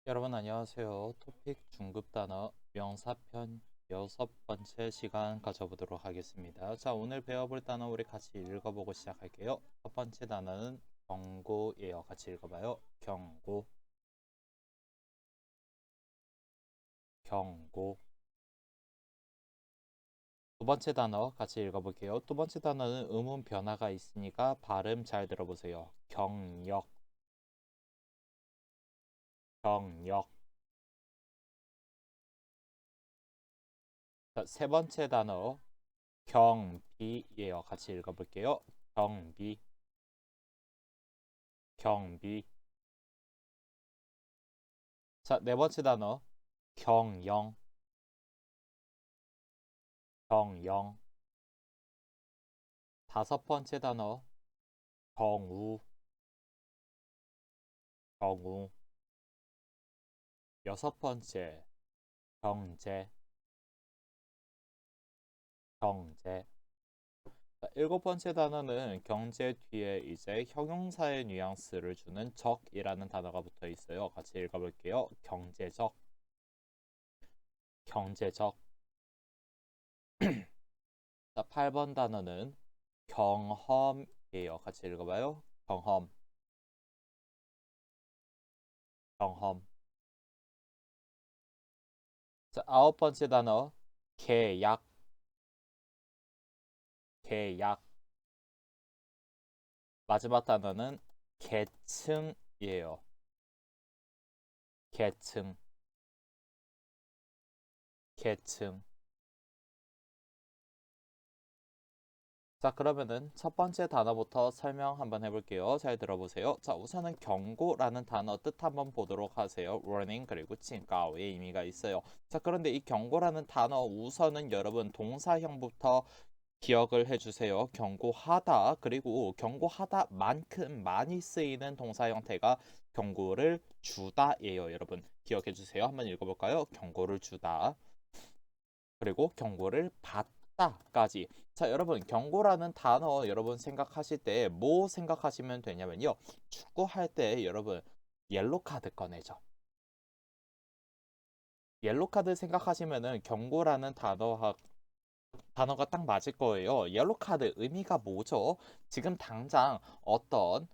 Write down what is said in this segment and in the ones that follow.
여러분 안녕하세요. 토픽 중급 단어 명사편 6번째 시간 가져보도록 하겠습니다. 자, 오늘 배워볼 단어 우리 같이 읽어보고 시작할게요. 첫 번째 단어는 경고예요. 같이 읽어봐요. 경고, 경고. 두 번째 단어 같이 읽어볼게요. 두 번째 단어는 음운 변화가 있으니까 발음 잘 들어보세요. 경력, 경력. 자, 세 번째 단어 경비예요. 같이 읽어볼게요. 경비, 경비. 자, 네 번째 단어 경영, 경영. 다섯 번째 단어 경우, 경우. 여섯 번째 경제, 경제. 자, 일곱 번째 단어는 경제 뒤에 이제 형용사의 뉘앙스를 주는 적이라는 단어가 붙어 있어요. 같이 읽어볼게요. 경제적, 경제적. 자, 8번 단어는 경험이에요. 같이 읽어봐요. 경험, 경험. 자, 아홉 번째 단어 계약, 계약. 마지막 단어는 계층이에요. 계층, 계층. 자, 그러면은 첫 번째 단어부터 설명 한번 해볼게요. 잘 들어보세요. 자, 우선은 경고라는 단어 뜻 한번 보도록 하세요. warning 그리고 칭가오의 의미가 있어요. 자, 그런데 이 경고라는 단어 우선은 여러분 동사형부터 기억을 해주세요. 경고하다 그리고 경고하다만큼 많이 쓰이는 동사 형태가 경고를 주다예요. 여러분 기억해주세요. 한번 읽어볼까요? 경고를 주다 그리고 경고를 받다까지. 자, 여러분 경고라는 단어 여러분 생각하실 때 뭐 생각하시면 되냐면요. 축구할 때 여러분 옐로 카드 꺼내죠. 옐로 카드 생각하시면은 경고라는 단어가 딱 맞을 거예요. 옐로 카드 의미가 뭐죠? 지금 당장 어떤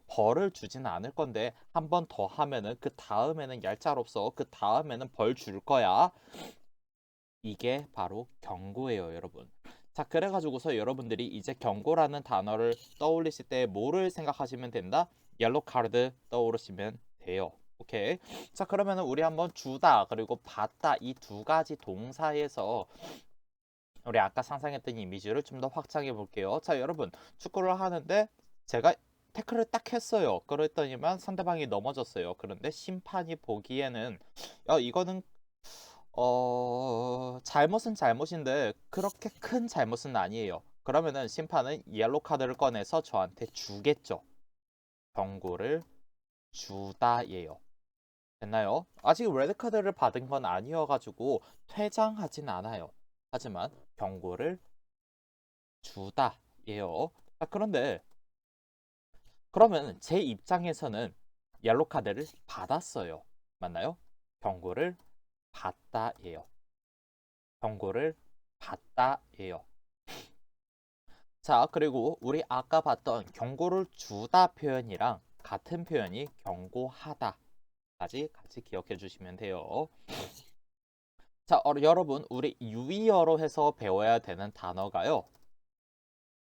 벌을 주지는 않을 건데 한 번 더 하면은 그 다음에는 얄짤없어. 그 다음에는 벌 줄 거야. 이게 바로 경고예요, 여러분. 자, 그래가지고서 여러분들이 이제 경고라는 단어를 떠올리실 때 뭐를 생각하시면 된다? 옐로 카드 떠오르시면 돼요. 오케이. 자, 그러면은 우리 한번 주다 그리고 받다 이 두 가지 동사에서 우리 아까 상상했던 이미지를 좀 더 확장해 볼게요. 자, 여러분 축구를 하는데 제가 태클을 딱 했어요. 그랬더니만 상대방이 넘어졌어요. 그런데 심판이 보기에는 이거는 잘못은 잘못인데 그렇게 큰 잘못은 아니에요. 그러면은 심판은 옐로 카드를 꺼내서 저한테 주겠죠. 경고를 주다예요. 됐나요? 아직 레드 카드를 받은 건 아니어가지고 퇴장하진 않아요. 하지만 경고를 주다예요. 자, 그런데 그러면 제 입장에서는 옐로 카드를 받았어요. 맞나요? 경고를 받다예요. 경고를 받다예요. 자, 그리고 우리 아까 봤던 경고를 주다 표현이랑 같은 표현이 경고하다까지 같이 기억해 주시면 돼요. 자, 여러분 우리 유의어로 해서 배워야 되는 단어가요.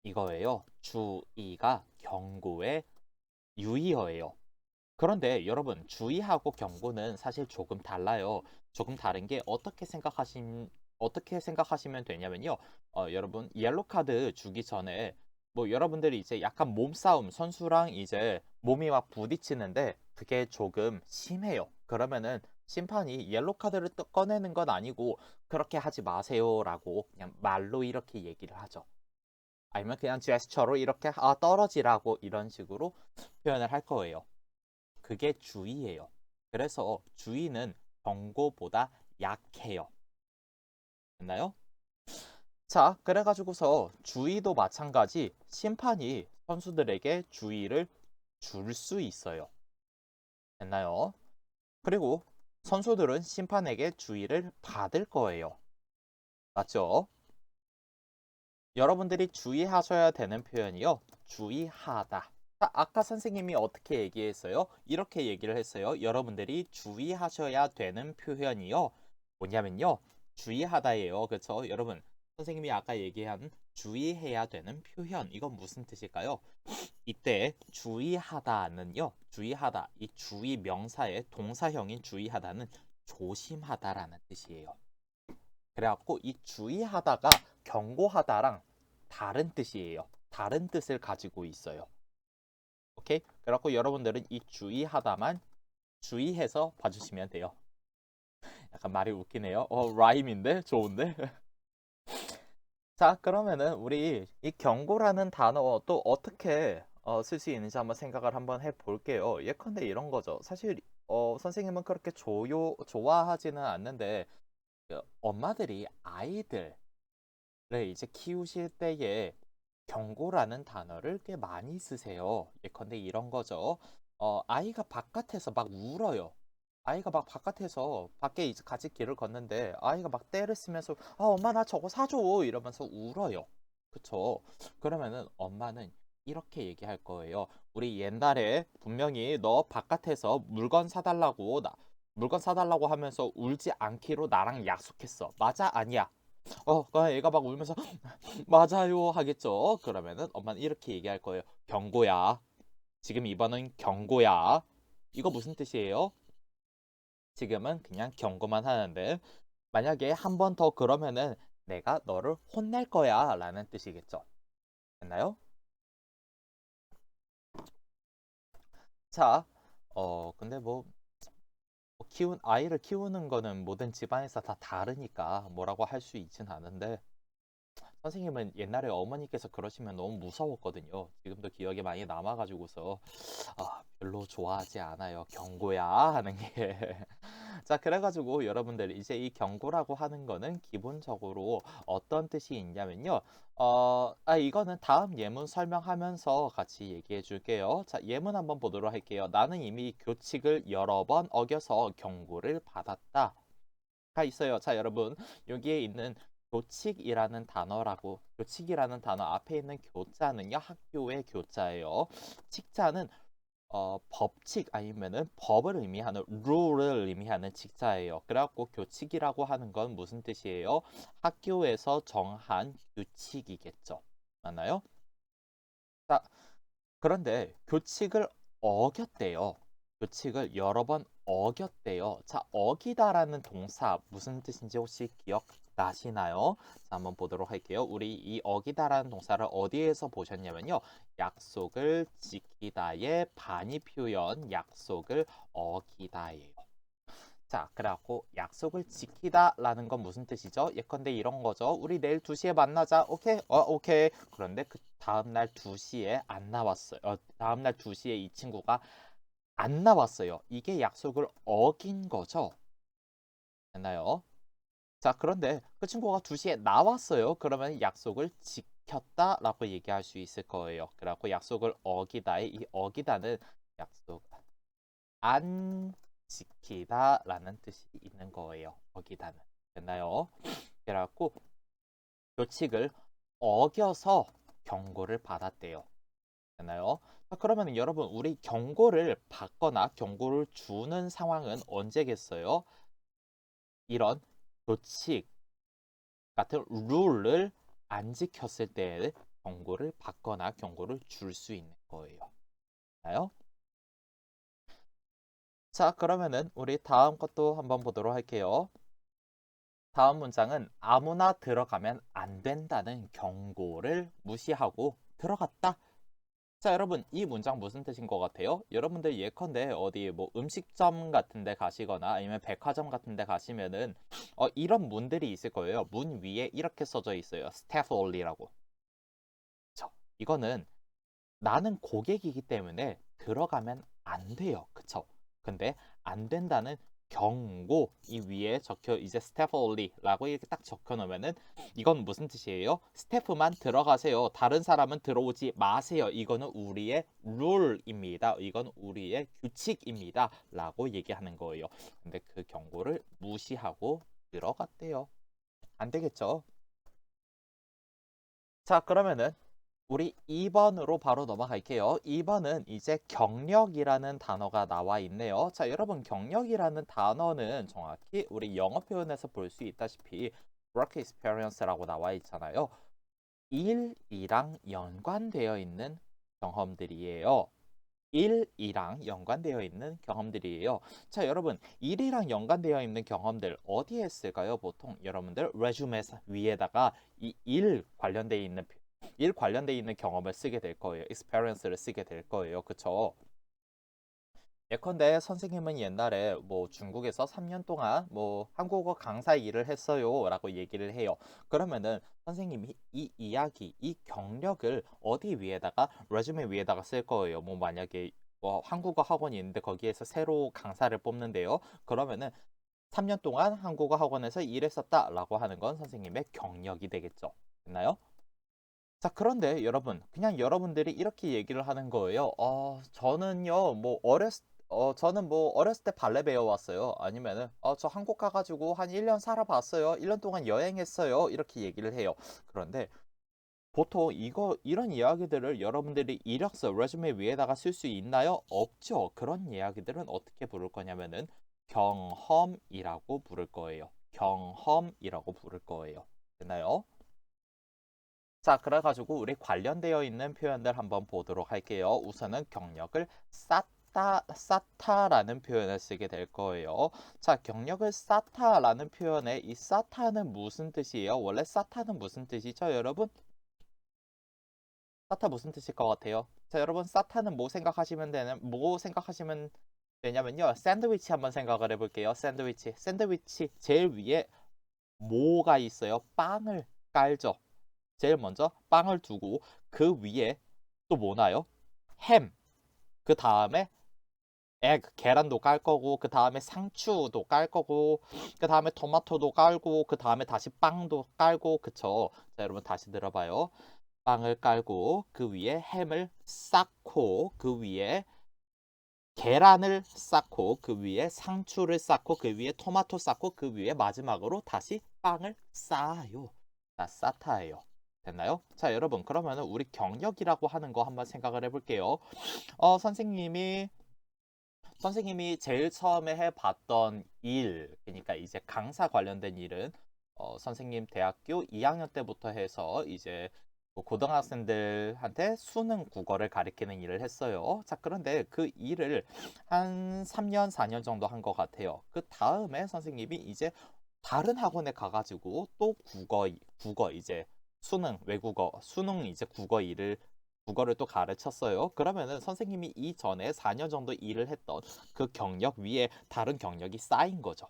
이거예요. 주의가 경고의 유의어예요. 그런데 여러분 주의하고 경고는 사실 조금 달라요. 조금 다른 게 어떻게 생각하시면 되냐면요. 여러분 옐로 카드 주기 전에 뭐 여러분들이 이제 약간 몸싸움 선수랑 이제 몸이 막 부딪히는데 그게 조금 심해요. 그러면은 심판이 옐로 카드를 또 꺼내는 건 아니고 그렇게 하지 마세요라고 그냥 말로 이렇게 얘기를 하죠. 아니면 그냥 제스처로 이렇게 떨어지라고 이런 식으로 표현을 할 거예요. 그게 주의예요. 그래서 주의는 경고보다 약해요. 됐나요? 자, 그래가지고서 주의도 마찬가지 심판이 선수들에게 주의를 줄 수 있어요. 됐나요? 그리고 선수들은 심판에게 주의를 받을 거예요. 맞죠? 여러분들이 주의하셔야 되는 표현이요. 주의하다. 자, 아까 선생님이 어떻게 얘기했어요? 이렇게 얘기를 했어요. 여러분들이 주의하셔야 되는 표현이요. 뭐냐면요. 주의하다예요. 그렇죠? 여러분, 선생님이 아까 얘기한 주의해야 되는 표현. 이건 무슨 뜻일까요? 이때 주의하다는요. 주의하다. 이 주의 명사의 동사형인 주의하다는 조심하다라는 뜻이에요. 그래갖고 이 주의하다가 경고하다랑 다른 뜻이에요. 다른 뜻을 가지고 있어요. 오케이? 그래갖고 여러분들은 이 주의하다만 주의해서 봐주시면 돼요. 약간 말이 웃기네요. 라임인데? 좋은데? 자, 그러면은 우리 이 경고라는 단어 또 어떻게 쓸 수 있는지 한번 생각을 한번 해볼게요. 예컨대 이런 거죠. 사실 선생님은 그렇게 좋아하지는 않는데 엄마들이 아이들을 이제 키우실 때에 경고라는 단어를 꽤 많이 쓰세요. 예컨대 이런 거죠. 아이가 바깥에서 막 울어요. 아이가 막 바깥에서 밖에 이제 같이 길을 걷는데 아이가 막 떼를 쓰면서 엄마 나 저거 사줘 이러면서 울어요. 그쵸? 그러면은 엄마는 이렇게 얘기할 거예요. 우리 옛날에 분명히 너 바깥에서 물건 사달라고 하면서 울지 않기로 나랑 약속했어. 맞아? 아니야? 애가 막 울면서 맞아요 하겠죠. 그러면은 엄마는 이렇게 얘기할 거예요. 경고야. 지금 이번은 경고야. 이거 무슨 뜻이에요? 지금은 그냥 경고만 하는데 만약에 한 번 더 그러면은 내가 너를 혼낼 거야 라는 뜻이겠죠. 됐나요? 자, 근데 아이를 키우는 거는 모든 집안에서 다 다르니까 뭐라고 할 수 있진 않은데 선생님은 옛날에 어머니께서 그러시면 너무 무서웠거든요. 지금도 기억에 많이 남아가지고서 별로 좋아하지 않아요. 경고야 하는 게. 자, 그래가지고 여러분들 이제 이 경고라고 하는 거는 기본적으로 어떤 뜻이 있냐면요. 이거는 다음 예문 설명하면서 같이 얘기해 줄게요. 자, 예문 한번 보도록 할게요. 나는 이미 교칙을 여러 번 어겨서 경고를 받았다. 가 있어요. 자, 여러분 여기에 있는 교칙이라는 단어 앞에 있는 교자는요 학교의 교자예요. 칙자는 법칙 아니면은 법을 의미하는 룰을 의미하는 칙자예요. 그래갖고 교칙이라고 하는 건 무슨 뜻이에요? 학교에서 정한 규칙이겠죠. 맞나요? 자, 그런데 교칙을 어겼대요. 교칙을 여러 번 어겼대요. 자, 어기다라는 동사 무슨 뜻인지 혹시 기억나시나요? 자, 한번 보도록 할게요. 우리 이 어기다라는 동사를 어디에서 보셨냐면요. 약속을 지키다의 반의 표현 약속을 어기다예요. 자, 그래갖고 약속을 지키다라는 건 무슨 뜻이죠? 예컨대 이런 거죠. 우리 내일 2시에 만나자. 오케이? 오케이. 그런데 그 다음날 2시에 안 나왔어요. 다음날 2시에 이 친구가 안 나왔어요. 이게 약속을 어긴 거죠. 됐나요? 자, 그런데 그 친구가 2시에 나왔어요. 그러면 약속을 지켰다라고 얘기할 수 있을 거예요. 그래갖고 약속을 어기다의 이 어기다는 약속 안 지키다라는 뜻이 있는 거예요. 어기다는. 됐나요? 그래갖고 규칙을 어겨서 경고를 받았대요. 됐나요? 그러면 여러분 우리 경고를 받거나 경고를 주는 상황은 언제겠어요? 이런 규칙 같은 룰을 안 지켰을 때 경고를 받거나 경고를 줄 수 있는 거예요. 됐나요? 자, 그러면은 우리 다음 것도 한번 보도록 할게요. 다음 문장은 아무나 들어가면 안 된다는 경고를 무시하고 들어갔다. 자, 여러분 이 문장 무슨 뜻인 것 같아요? 여러분들 예컨대 어디 뭐 음식점 같은 데 가시거나 아니면 백화점 같은 데 가시면은 이런 문들이 있을 거예요. 문 위에 이렇게 써져 있어요. Staff only라고. 이거는 나는 고객이기 때문에 들어가면 안 돼요. 그쵸? 근데 안 된다는 경고 이 위에 적혀 이제 staff only라고 이렇게 딱 적혀 놓으면은 이건 무슨 뜻이에요? 스태프만 들어가세요. 다른 사람은 들어오지 마세요. 이거는 우리의 룰입니다. 이건 우리의 규칙입니다. 라고 얘기하는 거예요. 근데 그 경고를 무시하고 들어갔대요. 안 되겠죠? 자, 그러면은 우리 2번으로 바로 넘어갈게요. 2번은 이제 경력이라는 단어가 나와 있네요. 자, 여러분 경력이라는 단어는 정확히 우리 영어 표현에서 볼 수 있다시피 work experience라고 나와 있잖아요. 일이랑 연관되어 있는 경험들이에요. 일이랑 연관되어 있는 경험들이에요. 자, 여러분 일이랑 연관되어 있는 경험들 어디에 쓸까요? 보통 여러분들 레주메 위에다가 이 일 관련돼 있는 경험을 쓰게 될 거예요. experience를 쓰게 될 거예요. 그쵸? 예컨대 선생님은 옛날에 뭐 중국에서 3년 동안 뭐 한국어 강사 일을 했어요 라고 얘기를 해요. 그러면은 선생님이 이 이야기, 이 경력을 어디 위에다가 레주메 위에다가 쓸 거예요. 뭐 만약에 뭐 한국어 학원이 있는데 거기에서 새로 강사를 뽑는데요. 그러면은 3년 동안 한국어 학원에서 일했었다 라고 하는 건 선생님의 경력이 되겠죠. 됐나요? 자, 그런데 여러분, 그냥 여러분들이 이렇게 얘기를 하는 거예요. 저는요, 저는 뭐 어렸을 때 발레 배워왔어요. 아니면은, 저 한국 가가지고 한 1년 살아봤어요. 1년 동안 여행했어요. 이렇게 얘기를 해요. 그런데 보통 이런 이야기들을 여러분들이 이력서, 레주메 위에다가 쓸 수 있나요? 없죠. 그런 이야기들은 어떻게 부를 거냐면은 경험이라고 부를 거예요. 경험이라고 부를 거예요. 됐나요? 자, 그래가지고 우리 관련되어 있는 표현들 한번 보도록 할게요. 우선은 경력을 쌓다라는 표현을 쓰게 될 거예요. 자, 경력을 쌓다라는 표현에 이 쌓다는 무슨 뜻이에요? 원래 쌓다는 무슨 뜻이죠, 여러분? 쌓다 무슨 뜻일 것 같아요? 자, 여러분 쌓다는 뭐 생각하시면 되냐면요. 샌드위치 한번 생각을 해볼게요. 샌드위치 제일 위에 뭐가 있어요? 빵을 깔죠. 제일 먼저 빵을 두고 그 위에 또 뭐나요? 햄. 그 다음에 계란도 깔 거고 그 다음에 상추도 깔 거고 그 다음에 토마토도 깔고 그 다음에 다시 빵도 깔고 그쵸? 자, 여러분 다시 들어봐요. 빵을 깔고 그 위에 햄을 쌓고 그 위에 계란을 쌓고 그 위에 상추를 쌓고 그 위에 토마토 쌓고 그 위에 마지막으로 다시 빵을 쌓아요. 자, 쌓다예요. 됐나요? 자, 여러분 그러면은 우리 경력이라고 하는 거 한번 생각을 해볼게요. 어, 선생님이 제일 처음에 해봤던 일, 그러니까 이제 강사 관련된 일은 선생님 대학교 2학년 때부터 해서 이제 뭐 고등학생들한테 수능 국어를 가리키는 일을 했어요. 자, 그런데 그 일을 한 3년, 4년 정도 한 것 같아요. 그 다음에 선생님이 이제 다른 학원에 가가지고 또 국어 이제 수능 이제 국어를 또 가르쳤어요. 그러면은 선생님이 이전에 4년 정도 일을 했던 그 경력 위에 다른 경력이 쌓인 거죠.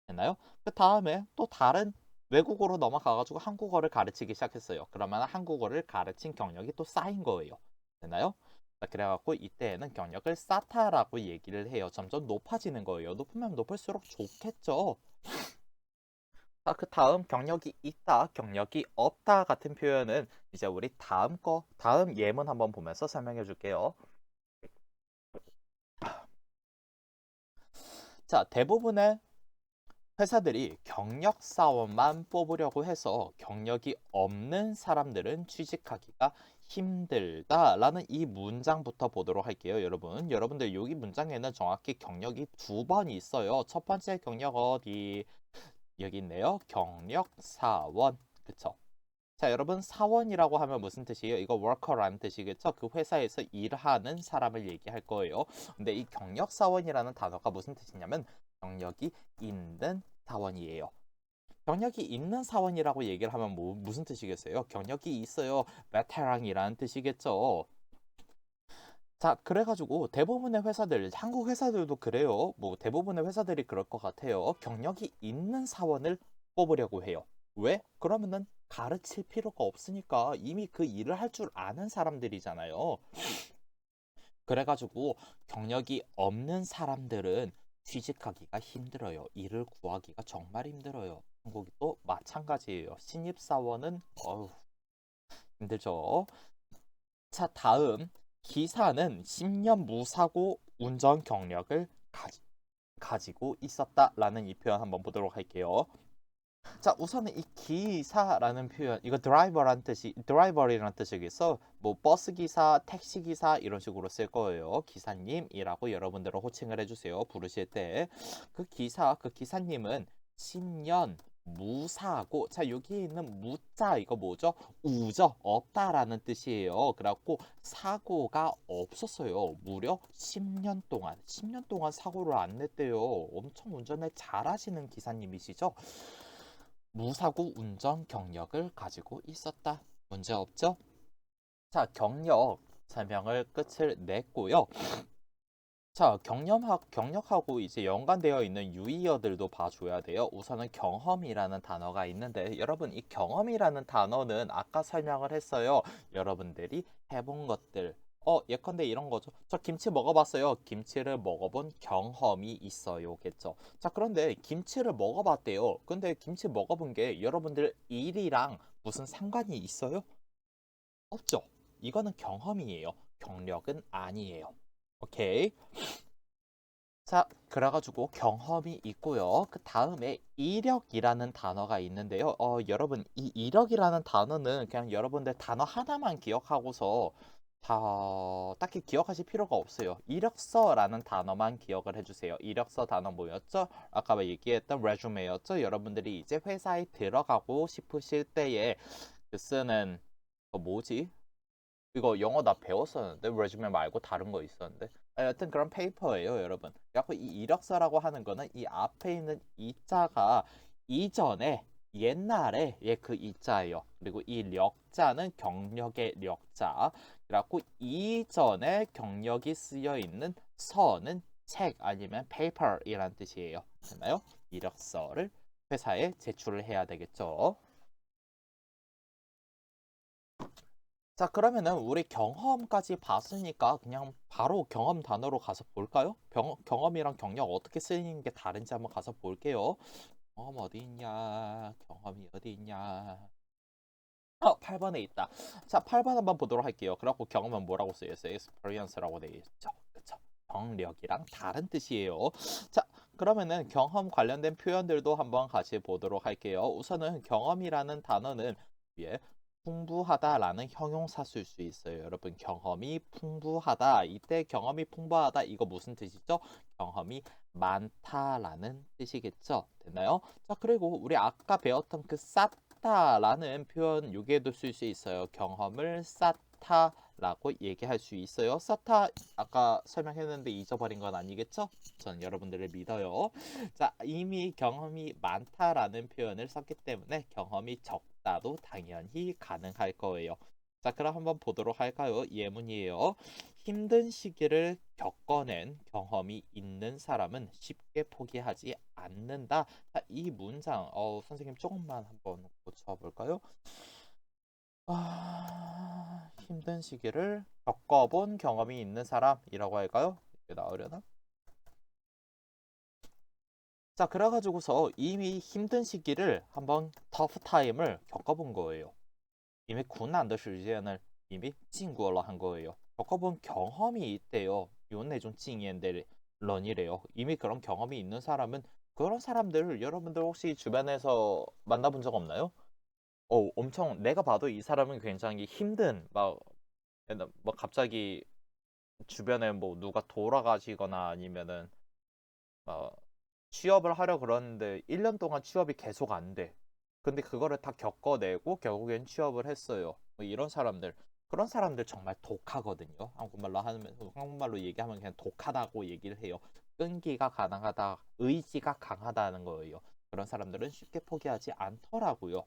됐나요? 그 다음에 또 다른 외국어로 넘어가가지고 한국어를 가르치기 시작했어요. 그러면 한국어를 가르친 경력이 또 쌓인 거예요. 됐나요? 자, 그래갖고 이때에는 경력을 쌓다라고 얘기를 해요. 점점 높아지는 거예요. 높으면 높을수록 좋겠죠. 아, 그 다음 경력이 있다, 경력이 없다 같은 표현은 이제 우리 다음 예문 한번 보면서 설명해 줄게요. 자, 대부분의 회사들이 경력 사원만 뽑으려고 해서 경력이 없는 사람들은 취직하기가 힘들다라는 이 문장부터 보도록 할게요, 여러분. 여러분들 여기 문장에는 정확히 경력이 두 번 있어요. 첫 번째 경력 어디? 여기 있네요. 경력 사원. 그쵸? 자, 여러분 사원이라고 하면 무슨 뜻이에요? 이거 worker라는 뜻이겠죠? 그 회사에서 일하는 사람을 얘기할 거예요. 근데 이 경력 사원이라는 단어가 무슨 뜻이냐면 경력이 있는 사원이에요. 경력이 있는 사원이라고 얘기를 하면 무슨 뜻이겠어요? 경력이 있어요. 베테랑이라는 뜻이겠죠. 자, 그래가지고 대부분의 회사들, 한국 회사들도 그래요. 뭐 대부분의 회사들이 그럴 것 같아요. 경력이 있는 사원을 뽑으려고 해요. 왜? 그러면은 가르칠 필요가 없으니까 이미 그 일을 할 줄 아는 사람들이잖아요. 그래가지고 경력이 없는 사람들은 취직하기가 힘들어요. 일을 구하기가 정말 힘들어요. 한국도 마찬가지예요. 신입사원은 힘들죠. 자, 다음 기사는 10년 무사고 운전 경력을 가지고 있었다라는 이 표현 한번 보도록 할게요. 자, 우선은 이 기사라는 표현, 이거 드라이버라는 뜻이겠어. 뭐 버스 기사, 택시 기사 이런 식으로 쓸 거예요. 기사님이라고 여러분들은 호칭을 해주세요. 부르실 때 그 기사님은 10년 무사고, 자 여기 있는 무자 이거 뭐죠? 우죠, 없다라는 뜻이에요. 그래갖고 사고가 없었어요. 무려 10년 동안 사고를 안 냈대요. 엄청 운전을 잘하시는 기사님이시죠? 무사고 운전 경력을 가지고 있었다. 문제 없죠? 자, 경력 설명을 끝을 냈고요. 자, 경력하고 이제 연관되어 있는 유의어들도 봐줘야 돼요. 우선은 경험이라는 단어가 있는데, 여러분 이 경험이라는 단어는 아까 설명을 했어요. 여러분들이 해본 것들. 예컨대 이런 거죠. 저 김치 먹어봤어요. 김치를 먹어본 경험이 있어요겠죠. 자, 그런데 김치를 먹어봤대요. 근데 김치 먹어본 게 여러분들 일이랑 무슨 상관이 있어요? 없죠. 이거는 경험이에요. 경력은 아니에요. 오케이. 자, 그래가지고 경험이 있고요. 그 다음에 이력이라는 단어가 있는데요. 여러분 이 이력이라는 단어는 그냥 여러분들 단어 하나만 기억하고서 딱히 기억하실 필요가 없어요. 이력서라는 단어만 기억을 해주세요. 이력서 단어 뭐였죠? 아까 얘기했던 레주메였죠? 여러분들이 이제 회사에 들어가고 싶으실 때에 쓰는 뭐지? 이거 영어 나 배웠었는데 레주메 말고 다른 거 있었는데 여튼 그런 페이퍼예요, 여러분. 그래서 이 이력서라고 하는 거는 이 앞에 있는 이자가 이전에 옛날에 그 이자예요. 그리고 이 력자는 경력의 력자. 그래갖고 이전에 경력이 쓰여 있는 서는 책 아니면 paper이란 뜻이에요. 됐나요? 이력서를 회사에 제출을 해야 되겠죠. 자, 그러면은 우리 경험까지 봤으니까 그냥 바로 경험 단어로 가서 볼까요? 경험이랑 경력 어떻게 쓰이는 게 다른지 한번 가서 볼게요. 경험 어디 있냐? 경험이 어디 있냐? 8번에 있다. 자, 8번 한번 보도록 할게요. 그래갖고 경험은 뭐라고 쓰였어요? experience라고 되어 있죠. 그쵸? 경력이랑 다른 뜻이에요. 자, 그러면은 경험 관련된 표현들도 한번 같이 보도록 할게요. 우선은 경험이라는 단어는 위에 풍부하다라는 형용사 쓸 수 있어요. 여러분 경험이 풍부하다. 이때 경험이 풍부하다. 이거 무슨 뜻이죠? 경험이 많다라는 뜻이겠죠. 됐나요? 자, 그리고 우리 아까 배웠던 그 쌓다라는 표현 여기에도 쓸 수 있어요. 경험을 쌓다라고 얘기할 수 있어요. 쌓다 아까 설명했는데 잊어버린 건 아니겠죠? 전 여러분들을 믿어요. 자, 이미 경험이 많다라는 표현을 썼기 때문에 경험이 적다도 당연히 가능할 거예요. 자, 그럼 한번 보도록 할까요? 예문이에요. 힘든 시기를 겪어낸 경험이 있는 사람은 쉽게 포기하지 않는다. 자, 이 문장, 선생님 조금만 한번 고쳐볼까요? 힘든 시기를 겪어본 경험이 있는 사람이라고 할까요? 이게 나오려나? 자, 그래가지고서 이미 힘든 시기를 한번 터프 타임을 겪어본 거예요. 이미 고난의 시간을 이미 经过了한 거예요. 겪어본 경험이 있대요. 요네 좀 찡이엔데 런이래요. 이미 그런 경험이 있는 사람은 그런 사람들 여러분들 혹시 주변에서 만나본 적 없나요? 엄청 내가 봐도 이 사람은 굉장히 힘든 뭐 갑자기 주변에 뭐 누가 돌아가시거나 아니면은 막 취업을 하려 그러는데 1년 동안 취업이 계속 안 돼. 근데 그거를 다 겪어내고 결국엔 취업을 했어요. 뭐 이런 사람들. 그런 사람들 정말 독하거든요. 한국말로 얘기하면 그냥 독하다고 얘기를 해요. 끈기가 가능하다, 의지가 강하다는 거예요. 그런 사람들은 쉽게 포기하지 않더라고요.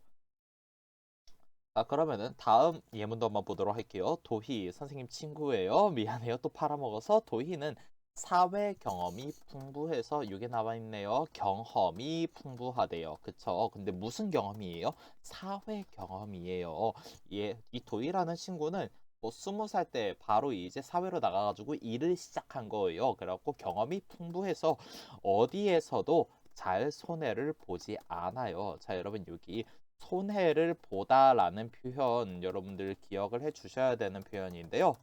자, 그러면은 다음 예문도 한번 보도록 할게요. 도희, 선생님 친구예요. 미안해요. 또 팔아먹어서. 도희는 사회 경험이 풍부해서 이게 나와 있네요. 경험이 풍부하대요. 그쵸? 근데 무슨 경험이에요? 사회 경험이에요. 이 도희라는 친구는 뭐 20살 때 바로 이제 사회로 나가가지고 일을 시작한 거예요. 그래갖고 경험이 풍부해서 어디에서도 잘 손해를 보지 않아요. 자, 여러분 여기 손해를 보다라는 표현 여러분들 기억을 해 주셔야 되는 표현인데요.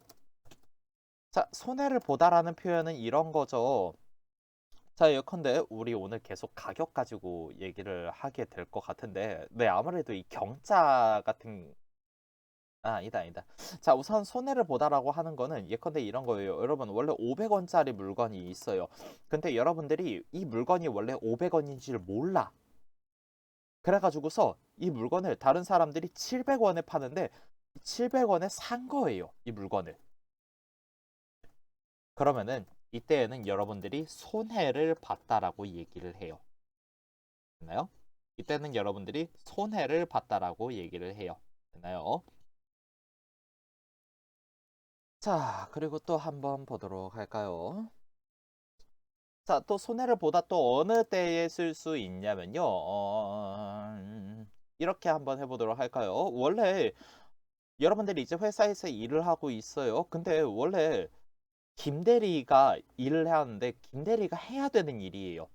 자, 손해를 보다라는 표현은 이런 거죠. 자, 예컨대 우리 오늘 계속 가격 가지고 얘기를 하게 될 것 같은데, 네, 아무래도 이 경자 같은 아니다. 자, 우선 손해를 보다라고 하는 거는 예컨대 이런 거예요. 여러분, 원래 500원짜리 물건이 있어요. 근데 여러분들이 이 물건이 원래 500원인지를 몰라. 그래가지고서 이 물건을 다른 사람들이 700원에 파는데 700원에 산 거예요. 이 물건을. 그러면은 이때에는 여러분들이 손해를 봤다라고 얘기를 해요. 됐나요? 이때는 여러분들이 손해를 봤다라고 얘기를 해요. 됐나요? 자, 그리고 또 한번 보도록 할까요? 자, 또 손해를 보다 또 어느 때에 쓸 수 있냐면요. 이렇게 한번 해보도록 할까요? 원래 여러분들이 이제 회사에서 일을 하고 있어요. 근데 원래 김대리가 일을 하는데 김대리가 해야 되는 일이에요.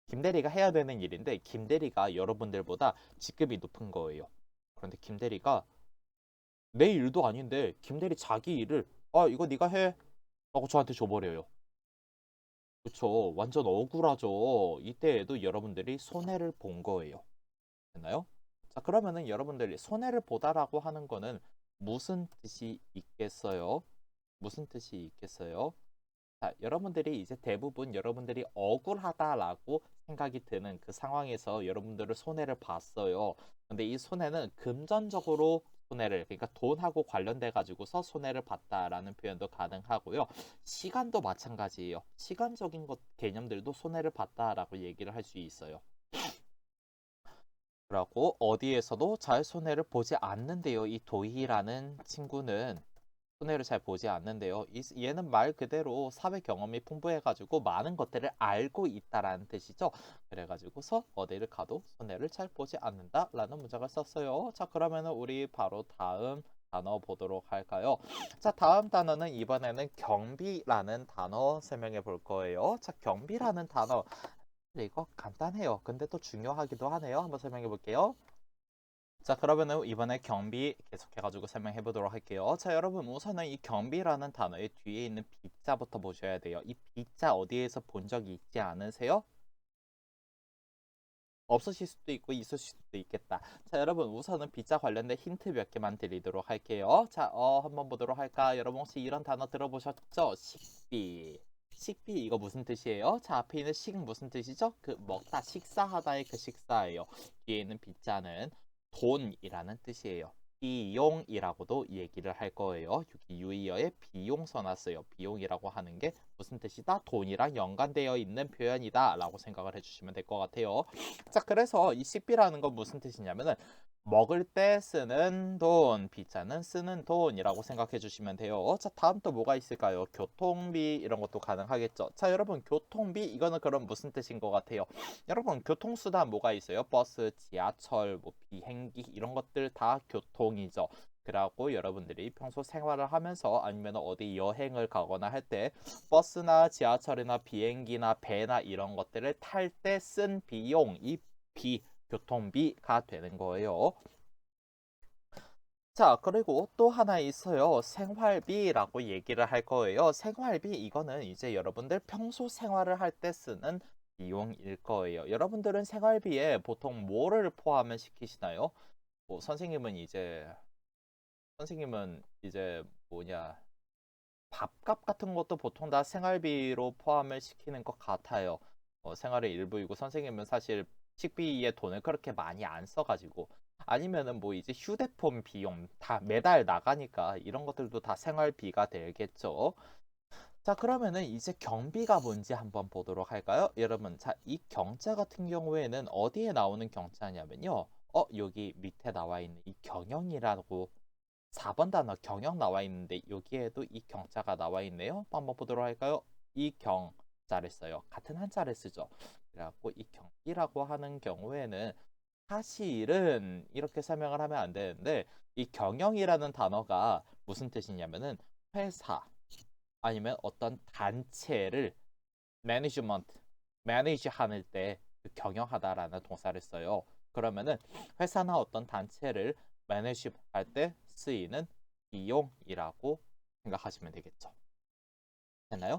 김대리가 해야 되는 일인데 김대리가 여러분들보다 직급이 높은 거예요. 그런데 김대리가 내 일도 아닌데 김대리 자기 일을 이거 네가 해 하고 저한테 줘버려요. 그쵸. 완전 억울하죠. 이때에도 여러분들이 손해를 본 거예요. 됐나요? 자, 그러면은 여러분들이 손해를 보다라고 하는 거는 무슨 뜻이 있겠어요? 무슨 뜻이 있겠어요? 자, 여러분들이 이제 대부분 여러분들이 억울하다라고 생각이 드는 그 상황에서 여러분들을 손해를 봤어요. 근데 이 손해는 금전적으로 손해를, 그러니까 돈하고 관련돼 가지고서 손해를 봤다라는 표현도 가능하고요. 시간도 마찬가지예요. 시간적인 것 개념들도 손해를 봤다라고 얘기를 할 수 있어요. 그리고 어디에서도 잘 손해를 보지 않는데요. 이 도희라는 친구는 손해를 잘 보지 않는데요. 얘는 말 그대로 사회 경험이 풍부해가지고 많은 것들을 알고 있다라는 뜻이죠. 그래가지고서 어디를 가도 손해를 잘 보지 않는다라는 문장을 썼어요. 자, 그러면은 우리 바로 다음 단어 보도록 할까요? 자, 다음 단어는 이번에는 경비라는 단어 설명해 볼 거예요. 자, 경비라는 단어 이거 간단해요. 근데 또 중요하기도 하네요. 한번 설명해 볼게요. 자, 그러면은 이번에 경비 계속해가지고 설명해 보도록 할게요. 자, 여러분 우선은 이 경비라는 단어의 뒤에 있는 비자부터 보셔야 돼요. 이 비자 어디에서 본 적이 있지 않으세요? 없으실 수도 있고 있을 수도 있겠다. 자, 여러분 우선은 비자 관련된 힌트 몇 개만 드리도록 할게요. 자, 한번 보도록 할까? 여러분 혹시 이런 단어 들어보셨죠? 식비. 식비 이거 무슨 뜻이에요? 자, 앞에 있는 식 무슨 뜻이죠? 그 먹다 식사하다의 그 식사예요. 뒤에 있는 비자는 돈이라는 뜻이에요. 비용이라고도 얘기를 할 거예요. 여기 유의어에 비용 써놨어요. 비용이라고 하는 게 무슨 뜻이다? 돈이랑 연관되어 있는 표현이다 라고 생각을 해주시면 될 것 같아요. 자, 그래서 이 식비라는 건 무슨 뜻이냐면은 먹을 때 쓰는 돈, 비자는 쓰는 돈이라고 생각해 주시면 돼요. 자, 다음 또 뭐가 있을까요? 교통비 이런 것도 가능하겠죠. 자, 여러분 교통비 이거는 그럼 무슨 뜻인 것 같아요? 여러분 교통수단 뭐가 있어요? 버스, 지하철, 뭐 비행기 이런 것들 다 교통이죠. 그래갖고 여러분들이 평소 생활을 하면서 아니면 어디 여행을 가거나 할 때 버스나 지하철이나 비행기나 배나 이런 것들을 탈 때 쓴 비용, 이 교통비가 되는 거예요. 자, 그리고 또 하나 있어요. 생활비라고 얘기를 할 거예요. 생활비 이거는 이제 여러분들 평소 생활을 할 때 쓰는 비용일 거예요. 여러분들은 생활비에 보통 뭐를 포함을 시키시나요? 뭐 선생님은 이제 뭐냐 밥값 같은 것도 보통 다 생활비로 포함을 시키는 것 같아요. 생활의 일부이고 선생님은 사실 식비에 돈을 그렇게 많이 안 써가지고 아니면은 뭐 이제 휴대폰 비용 다 매달 나가니까 이런 것들도 다 생활비가 되겠죠. 자, 그러면은 이제 경비가 뭔지 한번 보도록 할까요? 여러분, 자, 이 경자 같은 경우에는 어디에 나오는 경자냐면요. 여기 밑에 나와 있는 이 경영이라고 4번 단어 경영 나와 있는데 여기에도 이 경자가 나와 있네요. 한번 보도록 할까요? 이 경자를 써요. 같은 한자를 쓰죠. 그래갖고 이 경비라고 하는 경우에는 사실은 이렇게 설명을 하면 안 되는데 이 경영이라는 단어가 무슨 뜻이냐면은 회사 아니면 어떤 단체를 매니지먼트, 매니지 하는 때그 경영하다라는 동사를 써요. 그러면은 회사나 어떤 단체를 매니지 할 때 쓰이는 비용이라고 생각하시면 되겠죠. 됐나요?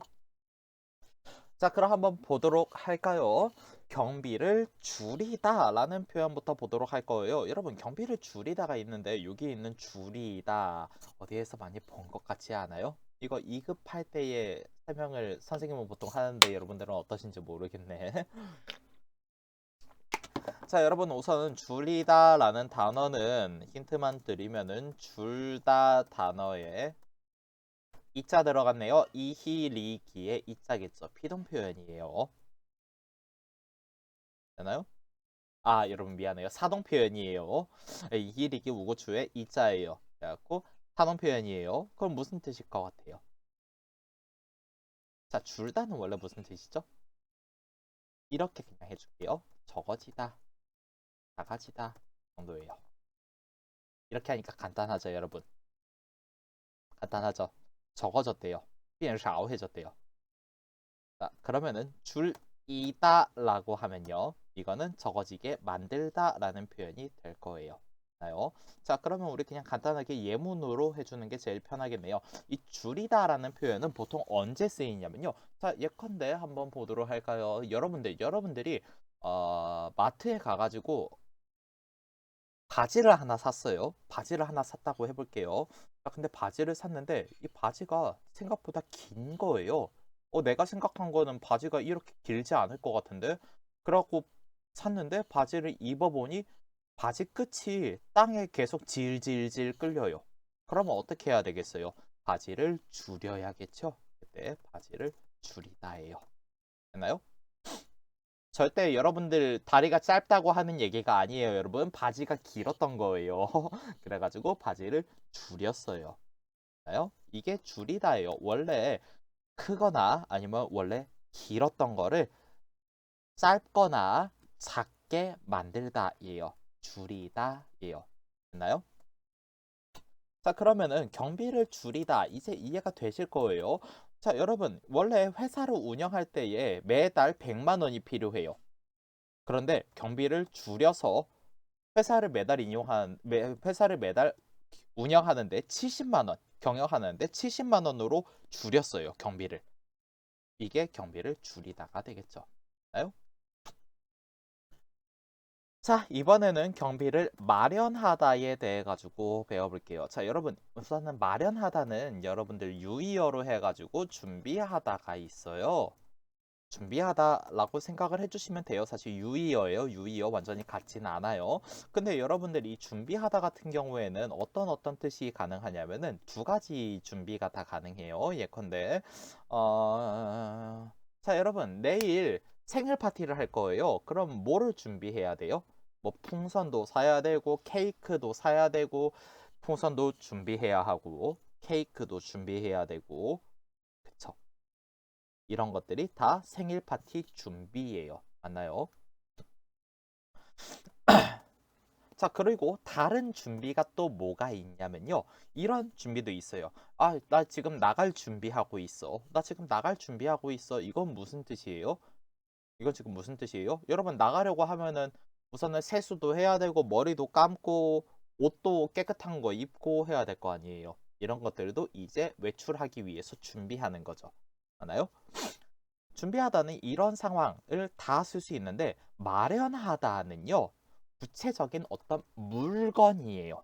자, 그럼 한번 보도록 할까요? 경비를 줄이다 라는 표현부터 보도록 할 거예요. 여러분, 경비를 줄이다가 있는데 여기 있는 줄이다 어디에서 많이 본 것 같지 않아요? 이거 2급할 때의 설명을 선생님은 보통 하는데 여러분들은 어떠신지 모르겠네. 자, 여러분 우선 줄이다 라는 단어는 힌트만 드리면은 줄다 단어에 이자 들어갔네요. 이희리기의 이자겠죠. 피동 표현이에요. 되나요? 아, 여러분 미안해요. 사동 표현이에요. 이희리기 우고추의 이자예요. 그래갖고 사동 표현이에요. 그럼 무슨 뜻일 것 같아요? 자, 줄다는 원래 무슨 뜻이죠? 이렇게 그냥 해줄게요. 적어지다, 작아지다 정도예요. 이렇게 하니까 간단하죠, 여러분. 간단하죠. 적어졌대요. 变少해졌대요. 자, 그러면은 줄이다라고 하면요. 이거는 적어지게 만들다라는 표현이 될 거예요. 나요. 자, 그러면 우리 그냥 간단하게 예문으로 해주는 게 제일 편하겠네요. 이 줄이다라는 표현은 보통 언제 쓰이냐면요. 자, 예컨대 한번 보도록 할까요? 여러분들이 마트에 가가지고 바지를 하나 샀어요. 바지를 하나 샀다고 해볼게요. 아, 근데 바지를 샀는데 이 바지가 생각보다 긴 거예요. 내가 생각한 거는 바지가 이렇게 길지 않을 것 같은데? 그래갖고 샀는데 바지를 입어보니 바지 끝이 땅에 계속 질질질 끌려요. 그러면 어떻게 해야 되겠어요? 바지를 줄여야겠죠? 그때 바지를 줄이다예요. 됐나요? 절대 여러분들 다리가 짧다고 하는 얘기가 아니에요, 여러분. 바지가 길었던 거예요. 그래가지고 바지를 줄였어요. 나요? 이게 줄이다예요. 원래 크거나 아니면 원래 길었던 거를 짧거나 작게 만들다예요. 줄이다예요. 됐나요? 자, 그러면은 경비를 줄이다. 이제 이해가 되실 거예요. 자, 여러분, 원래 회사를 운영할 때에 매달 100만 원이 필요해요. 그런데 경비를 줄여서 회사를 매달 운영하는데 70만 원, 경영하는데 70만 원으로 줄였어요, 경비를. 이게 경비를 줄이다가 되겠죠. 나요? 자, 이번에는 경비를 마련하다에 대해 가지고 배워볼게요. 자, 여러분, 우선은 마련하다는 여러분들 유의어로 해가지고 준비하다가 있어요. 준비하다라고 생각을 해주시면 돼요. 사실 유의어예요. 유의어 완전히 같지는 않아요. 근데 여러분들이 준비하다 같은 경우에는 어떤 뜻이 가능하냐면은 두 가지 준비가 다 가능해요. 예컨대 자, 여러분 내일 생일 파티를 할 거예요. 그럼 뭐를 준비해야 돼요? 뭐 풍선도 사야 되고 케이크도 사야 되고 풍선도 준비해야 하고 케이크도 준비해야 되고 그쵸? 이런 것들이 다 생일 파티 준비예요. 맞나요? 자, 그리고 다른 준비가 또 뭐가 있냐면요. 이런 준비도 있어요. 아, 나 지금 나갈 준비하고 있어. 나 지금 나갈 준비하고 있어. 이건 무슨 뜻이에요? 이건 지금 무슨 뜻이에요? 여러분, 나가려고 하면은 우선은 세수도 해야 되고, 머리도 감고, 옷도 깨끗한 거 입고 해야 될 거 아니에요. 이런 것들도 이제 외출하기 위해서 준비하는 거죠. 맞나요? 준비하다는 이런 상황을 다 쓸 수 있는데 마련하다는요. 구체적인 어떤 물건이에요.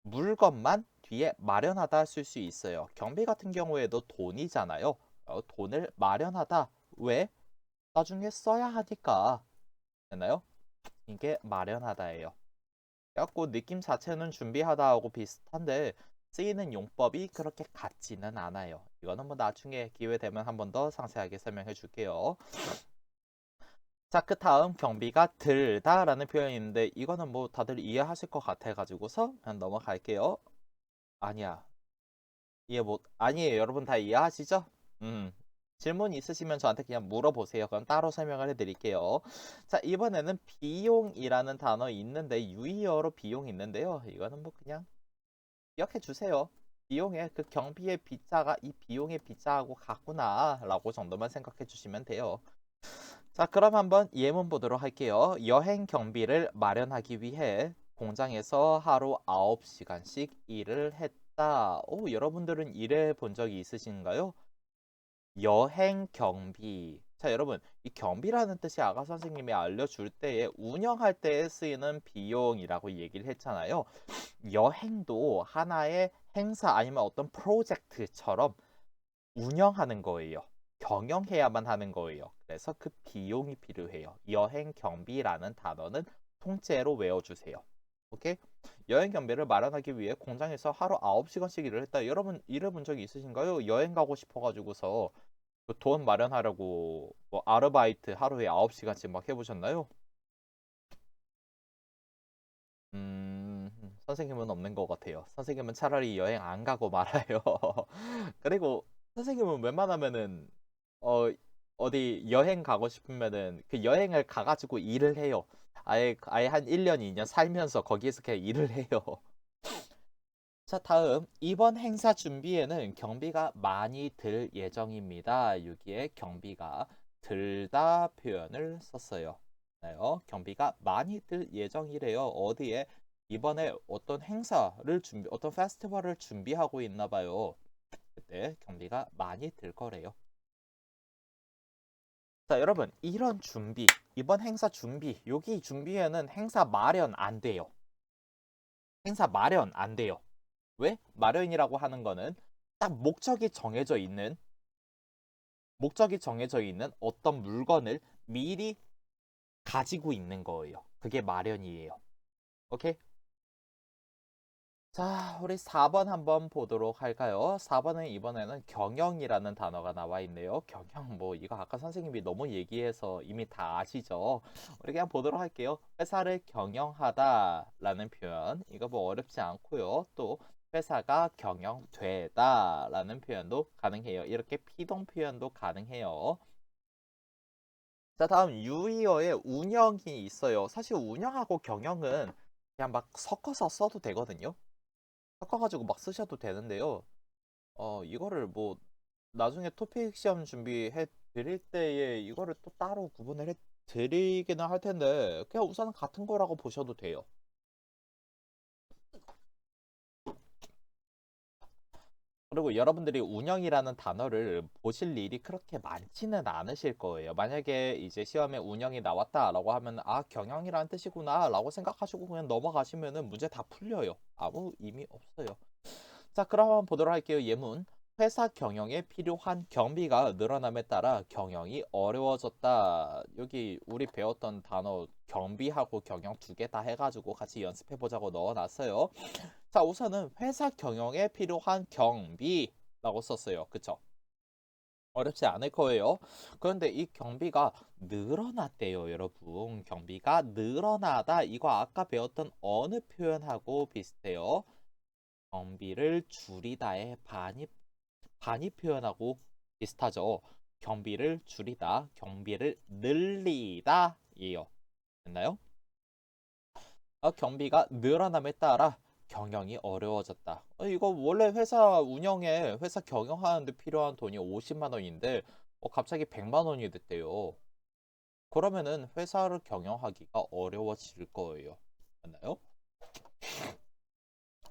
물건만 뒤에 마련하다 쓸 수 있어요. 경비 같은 경우에도 돈이잖아요. 돈을 마련하다. 왜? 나중에 써야 하니까. 됐나요? 이게 마련하다예요. 그래갖고 느낌 자체는 준비하다하고 비슷한데 쓰이는 용법이 그렇게 같지는 않아요. 이거는 뭐 나중에 기회 되면 한 번 더 상세하게 설명해 줄게요. 자, 그 다음 경비가 들다라는 표현이 있는데 이거는 뭐 다들 이해하실 것 같아가지고서 그냥 넘어갈게요. 아니야. 이해 못, 아니에요. 여러분 다 이해하시죠? 음. 질문 있으시면 저한테 그냥 물어보세요. 그럼 따로 설명을 해드릴게요. 자, 이번에는 비용이라는 단어 있는데 유의어로 비용 있는데요. 이거는 뭐 그냥 기억해 주세요. 비용의 그 경비의 비자가 이 비용의 비자하고 같구나 라고 정도만 생각해 주시면 돼요. 자, 그럼 한번 예문 보도록 할게요. 여행 경비를 마련하기 위해 공장에서 하루 9시간씩 일을 했다. 오, 여러분들은 일해 본 적이 있으신가요? 여행 경비. 자, 여러분, 이 경비라는 뜻이 아까 선생님이 알려줄 때에 운영할 때에 쓰이는 비용이라고 얘기를 했잖아요. 여행도 하나의 행사 아니면 어떤 프로젝트처럼 운영하는 거예요. 경영해야만 하는 거예요. 그래서 그 비용이 필요해요. 여행 경비라는 단어는 통째로 외워주세요. 오케이? 여행 경비를 마련하기 위해 공장에서 하루 9시간씩 일을 했다. 여러분 일해본 적이 있으신가요? 여행 가고 싶어가지고서 그돈 마련하려고 뭐 아르바이트 하루에 9시간씩 막 해보셨나요? 음, 선생님은 없는 것 같아요. 선생님은 차라리 여행 안 가고 말아요. 그리고 선생님은 웬만하면은 어 어디 여행 가고 싶으면은 그 여행을 가가지고 일을 해요. 아예 한 1년, 2년 살면서 거기에서 그냥 일을 해요. 자, 다음 이번 행사 준비에는 경비가 많이 들 예정입니다. 여기에 경비가 들다 표현을 썼어요. 경비가 많이 들 예정이래요. 어디에? 이번에 어떤 행사를 어떤 페스티벌을 준비하고 있나 봐요. 그때 경비가 많이 들 거래요. 자, 여러분, 이런 준비, 이번 행사 준비, 여기 준비에는 행사 마련 안 돼요. 행사 마련 안 돼요. 왜? 마련이라고 하는 거는 딱 목적이 정해져 있는 어떤 물건을 미리 가지고 있는 거예요. 그게 마련이에요. 오케이? 자, 우리 4번 한번 보도록 할까요? 4번은 이번에는 경영이라는 단어가 나와 있네요. 경영, 뭐, 이거 아까 선생님이 너무 얘기해서 이미 다 아시죠? 우리 그냥 보도록 할게요. 회사를 경영하다 라는 표현. 이거 뭐 어렵지 않고요. 또, 회사가 경영되다 라는 표현도 가능해요. 이렇게 피동 표현도 가능해요. 자, 다음 유의어에 운영이 있어요. 사실 운영하고 경영은 그냥 막 섞어서 써도 되거든요. 섞어가지고 막 쓰셔도 되는데요. 이거를 뭐 나중에 토픽 시험 준비해 드릴 때에 이거를 또 따로 구분을 해 드리기는 할 텐데 그냥 우선 같은 거라고 보셔도 돼요. 그리고 여러분들이 운영이라는 단어를 보실 일이 그렇게 많지는 않으실 거예요. 만약에 이제 시험에 운영이 나왔다라고 하면 아, 경영이라는 뜻이구나라고 생각하시고 그냥 넘어가시면은 문제 다 풀려요. 아무 의미 없어요. 자, 그럼 한번 보도록 할게요. 예문. 회사 경영에 필요한 경비가 늘어남에 따라 경영이 어려워졌다. 여기 우리 배웠던 단어 경비하고 경영 두 개 다 해가지고 같이 연습해 보자고 넣어놨어요. 자, 우선은 회사 경영에 필요한 경비라고 썼어요. 그쵸? 어렵지 않을 거예요. 그런데 이 경비가 늘어났대요, 여러분. 경비가 늘어나다. 이거 아까 배웠던 어느 표현하고 비슷해요. 경비를 줄이다의 반이 표현하고 비슷하죠. 경비를 줄이다, 경비를 늘리다 예요. 됐나요? 경비가 늘어남에 따라 경영이 어려워졌다. 이거 원래 회사 운영에 회사 경영하는데 필요한 돈이 50만 원인데 갑자기 100만 원이 됐대요. 그러면은 회사를 경영하기가 어려워질 거예요. 맞나요?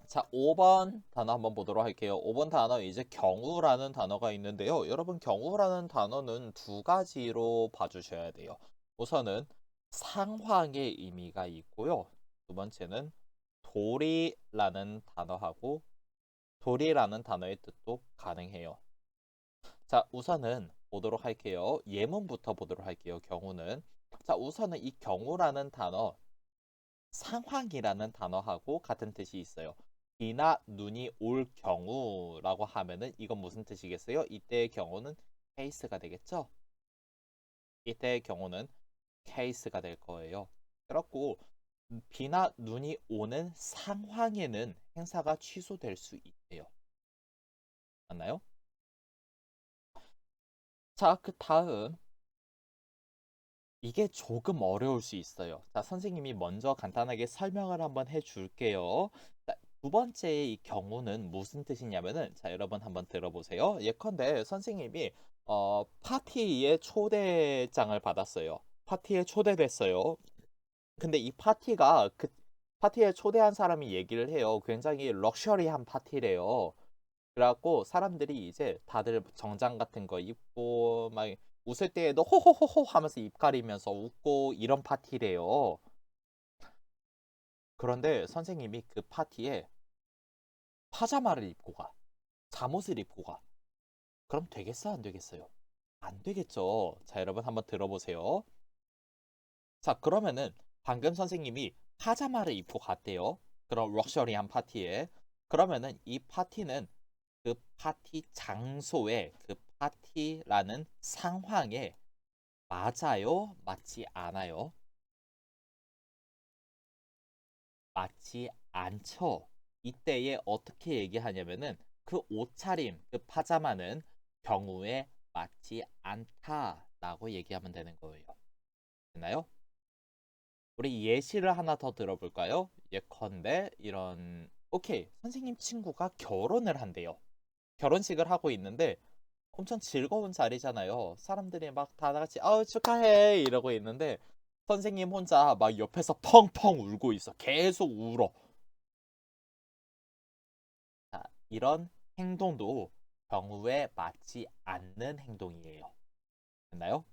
자, 5번 단어 한번 보도록 할게요. 5번 단어 이제 경우라는 단어가 있는데요. 여러분 경우라는 단어는 두 가지로 봐주셔야 돼요. 우선은 상황의 의미가 있고요. 두 번째는 도리라는 단어하고 도리라는 단어의 뜻도 가능해요. 자, 우선은 보도록 할게요. 예문부터 보도록 할게요. 경우는. 자, 우선은 이 경우라는 단어 상황이라는 단어하고 같은 뜻이 있어요. 비나 눈이 올 경우라고 하면은 이건 무슨 뜻이겠어요? 이때의 경우는 케이스가 되겠죠? 이때의 경우는 케이스가 될 거예요. 그렇고 비나 눈이 오는 상황에는 행사가 취소될 수 있대요. 맞나요? 자, 그 다음 이게 조금 어려울 수 있어요. 자, 선생님이 먼저 간단하게 설명을 한번 해줄게요. 자, 두 번째 이 경우는 무슨 뜻이냐면은, 자, 여러분 한번 들어보세요. 예컨대 선생님이 파티에 초대장을 받았어요. 파티에 초대됐어요. 근데 이 파티가 그 파티에 초대한 사람이 얘기를 해요. 굉장히 럭셔리한 파티래요. 그래갖고 사람들이 이제 다들 정장 같은 거 입고 막 웃을 때에도 호호호호 하면서 입 가리면서 웃고 이런 파티래요. 그런데 선생님이 그 파티에 파자마를 입고 가. 잠옷을 입고 가. 그럼 되겠어, 안 되겠어요? 안 되겠죠. 자, 여러분 한번 들어보세요. 자, 그러면은 방금 선생님이 파자마를 입고 갔대요. 그런 럭셔리한 파티에. 그러면은 이 파티는 그 파티 장소에 그 파티라는 상황에 맞아요? 맞지 않아요? 맞지 않죠. 이때에 어떻게 얘기하냐면은 그 옷차림, 그 파자마는 경우에 맞지 않다라고 얘기하면 되는 거예요. 됐나요? 우리 예시를 하나 더 들어볼까요? 예컨대 이런 오케이 선생님 친구가 결혼을 한대요. 결혼식을 하고 있는데 엄청 즐거운 자리잖아요. 사람들이 막 다 같이 축하해 이러고 있는데 선생님 혼자 막 옆에서 펑펑 울고 있어. 계속 울어. 자, 이런 행동도 경우에 맞지 않는 행동이에요. 됐나요?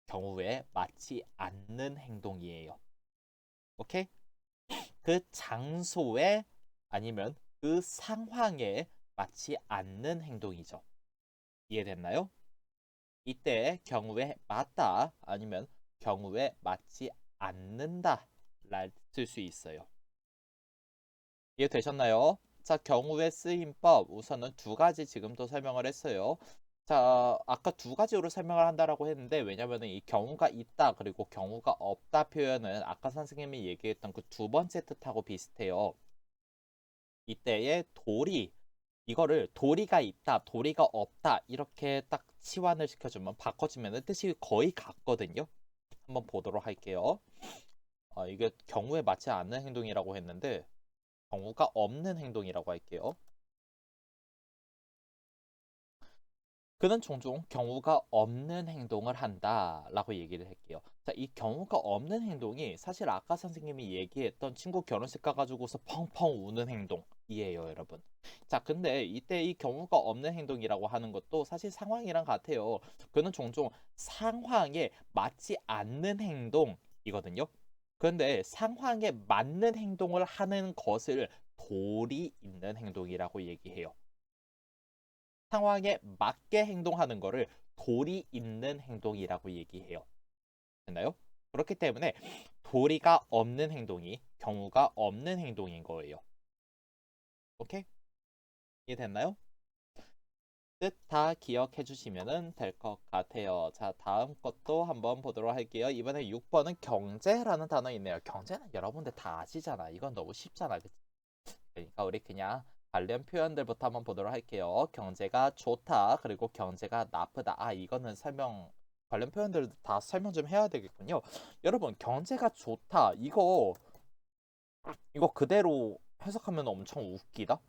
경우에 맞지 않는 행동이에요. 오케이? 그 장소에 아니면 그 상황에 맞지 않는 행동이죠. 이해됐나요? 이때 경우에 맞다 아니면 경우에 맞지 않는다 쓸 수 있어요. 이해되셨나요? 자, 경우의 쓰임법 우선은 두 가지 지금도 설명을 했어요. 자, 아까 두 가지로 설명을 한다라고 했는데 왜냐면은 이 경우가 있다 그리고 경우가 없다 표현은 아까 선생님이 얘기했던 그 두 번째 뜻하고 비슷해요. 이때의 도리 이거를 도리가 있다, 도리가 없다 이렇게 딱 치환을 시켜주면 바꿔주면 뜻이 거의 같거든요. 한번 보도록 할게요. 이게 경우에 맞지 않는 행동이라고 했는데 경우가 없는 행동이라고 할게요. 그는 종종 경우가 없는 행동을 한다라고 얘기를 할게요. 자, 이 경우가 없는 행동이 사실 아까 선생님이 얘기했던 친구 결혼식 가가지고서 펑펑 우는 행동이에요, 여러분. 자, 근데 이때 이 경우가 없는 행동이라고 하는 것도 사실 상황이랑 같아요. 그는 종종 상황에 맞지 않는 행동이거든요. 그런데 상황에 맞는 행동을 하는 것을 도리 있는 행동이라고 얘기해요. 상황에 맞게 행동하는 거를 도리 있는 행동이라고 얘기해요. 됐나요? 그렇기 때문에 도리가 없는 행동이 경우가 없는 행동인 거예요. 오케이? 이해됐나요? 뜻 다 기억해 주시면 될 것 같아요. 자, 다음 것도 한번 보도록 할게요. 이번에 6번은 경제라는 단어 있네요. 경제는 여러분들 다 아시잖아. 이건 너무 쉽잖아. 그치? 그러니까 우리 그냥 관련 표현들부터 한번 보도록 할게요. 경제가 좋다. 그리고 경제가 나쁘다. 이거는 관련 표현들 다 설명 좀 해야 되겠군요. 여러분, 경제가 좋다. 이거 그대로 해석하면 엄청 웃기다.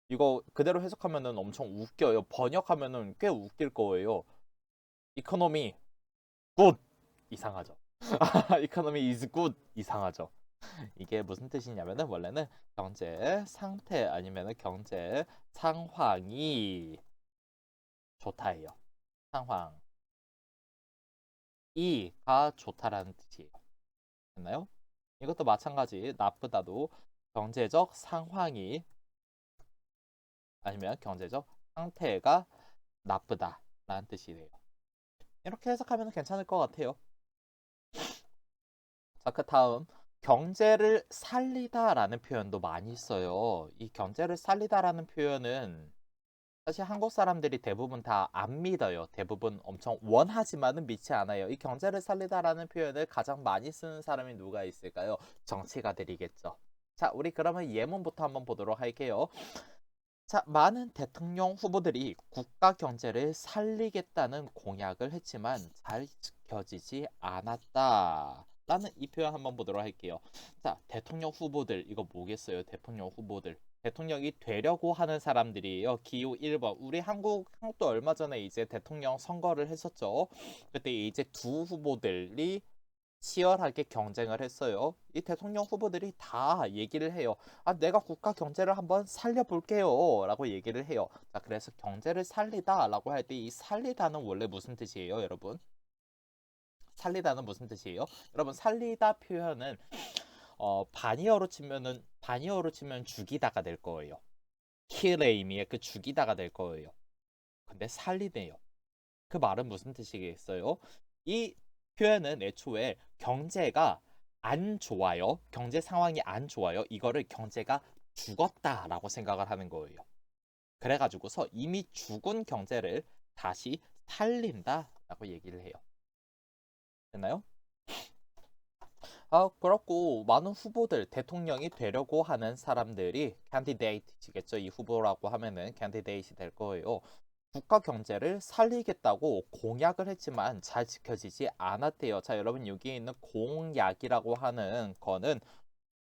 이거 그대로 해석하면은 엄청 웃겨요. 번역하면은 꽤 웃길 거예요. 이코노미 굿 이상하죠. 이코노미 is good 이상하죠. 이게 무슨 뜻이냐면은 원래는 경제 상태 아니면은 경제 상황이 좋다예요. 상황이가 좋다라는 뜻이에요. 됐나요? 이것도 마찬가지 나쁘다도 경제적 상황이 아니면 경제적 상태가 나쁘다라는 뜻이래요. 이렇게 해석하면 괜찮을 것 같아요. 자, 그 다음 경제를 살리다라는 표현도 많이 써요. 이 경제를 살리다라는 표현은 사실 한국 사람들이 대부분 다 안 믿어요. 대부분 엄청 원하지만은 믿지 않아요. 이 경제를 살리다라는 표현을 가장 많이 쓰는 사람이 누가 있을까요? 정치가들이겠죠. 자, 우리 그러면 예문부터 한번 보도록 할게요. 자, 많은 대통령 후보들이 국가 경제를 살리겠다는 공약을 했지만 잘 지켜지지 않았다. 라는 이 표현 한번 보도록 할게요. 자, 대통령 후보들, 이거 뭐겠어요? 대통령 후보들. 대통령이 되려고 하는 사람들이에요. 기호 1번. 우리 한국도 얼마 전에 이제 대통령 선거를 했었죠. 그때 이제 두 후보들이 치열하게 경쟁을 했어요. 이 대통령 후보들이 다 얘기를 해요. 아, 내가 국가 경제를 한번 살려볼게요. 라고 얘기를 해요. 자, 그래서 경제를 살리다 라고 할 때 이 살리다는 원래 무슨 뜻이에요, 여러분? 살리다는 무슨 뜻이에요? 여러분, 살리다 표현은 바니어로 치면 죽이다가 될 거예요. 킬의 의미의 그 죽이다가 될 거예요. 근데 살리네요. 그 말은 무슨 뜻이겠어요? 이 표현은 애초에 경제가 안 좋아요. 경제 상황이 안 좋아요. 이거를 경제가 죽었다라고 생각을 하는 거예요. 그래가지고서 이미 죽은 경제를 다시 살린다라고 얘기를 해요. 됐나요? 아, 그렇고 많은 후보들, 대통령이 되려고 하는 사람들이 candidate겠죠. 이 후보라고 하면은 candidate이 될 거예요. 국가 경제를 살리겠다고 공약을 했지만 잘 지켜지지 않았대요. 자, 여러분 여기에 있는 공약이라고 하는 거는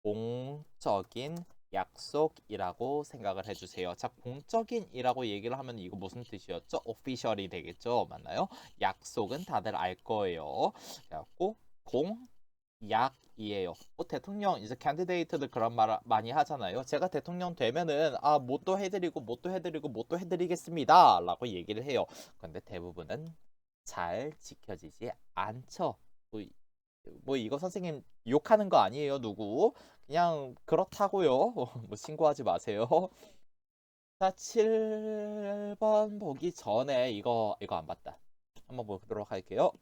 공적인 약속이라고 생각을 해주세요. 자, 공적인이라고 얘기를 하면 이거 무슨 뜻이었죠? official이 되겠죠? 맞나요? 약속은 다들 알 거예요. 그래갖고 공약이에요. 뭐 대통령 이제 캔디데이트들 그런 말 많이 하잖아요. 제가 대통령 되면은 뭣도 해드리고 뭣도 해드리고 뭣도 해드리겠습니다라고 얘기를 해요. 근데 대부분은 잘 지켜지지 않죠. 뭐, 뭐 이거 선생님 욕하는 거 아니에요, 누구? 그냥 그렇다고요. 뭐 신고하지 마세요. 자, 7번 보기 전에 이거 안 봤다. 한번 보도록 할게요.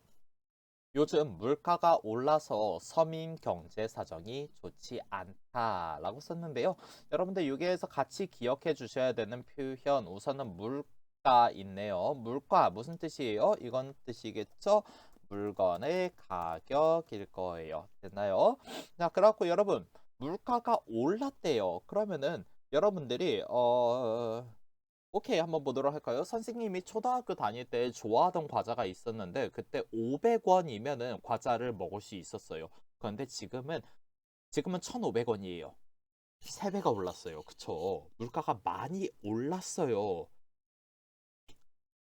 요즘 물가가 올라서 서민 경제 사정이 좋지 않다라고 썼는데요. 여러분들 여기에서 같이 기억해 주셔야 되는 표현 우선은 물가 있네요. 물가 무슨 뜻이에요? 이건 뜻이겠죠? 물건의 가격일 거예요. 됐나요? 자, 그렇고 여러분 물가가 올랐대요. 그러면은 여러분들이 오케이, 한번 보도록 할까요? 선생님이 초등학교 다닐 때 좋아하던 과자가 있었는데 그때 500원이면은 과자를 먹을 수 있었어요. 그런데 지금은 1,500원이에요. 3배가 올랐어요. 그쵸? 물가가 많이 올랐어요.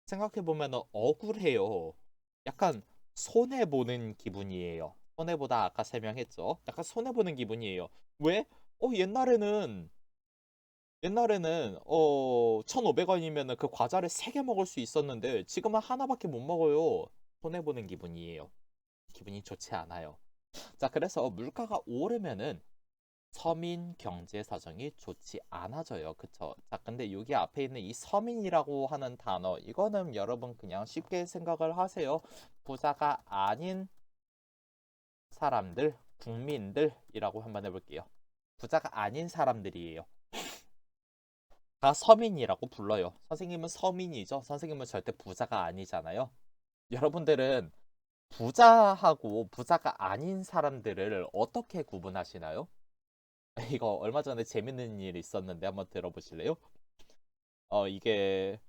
생각해 보면 억울해요. 약간 손해 보는 기분이에요. 손해보다 아까 설명했죠. 약간 손해 보는 기분이에요. 왜? 옛날에는 1,500원이면은 그 과자를 3개 먹을 수 있었는데 지금은 하나밖에 못 먹어요. 손해보는 기분이에요. 기분이 좋지 않아요. 자, 그래서 물가가 오르면은 서민 경제 사정이 좋지 않아져요. 그쵸? 자, 근데 여기 앞에 있는 이 서민이라고 하는 단어, 이거는 여러분 그냥 쉽게 생각을 하세요. 부자가 아닌 사람들, 국민들이라고 한번 해볼게요. 부자가 아닌 사람들이에요. 다 서민이라고 불러요. 선생님은 서민이죠. 선생님은 절대 부자가 아니잖아요. 여러분들은 부자하고 부자가 아닌 사람들을 어떻게 구분하시나요? 이거 얼마 전에 재밌는 일이 있었는데 한번 들어보실래요? 이게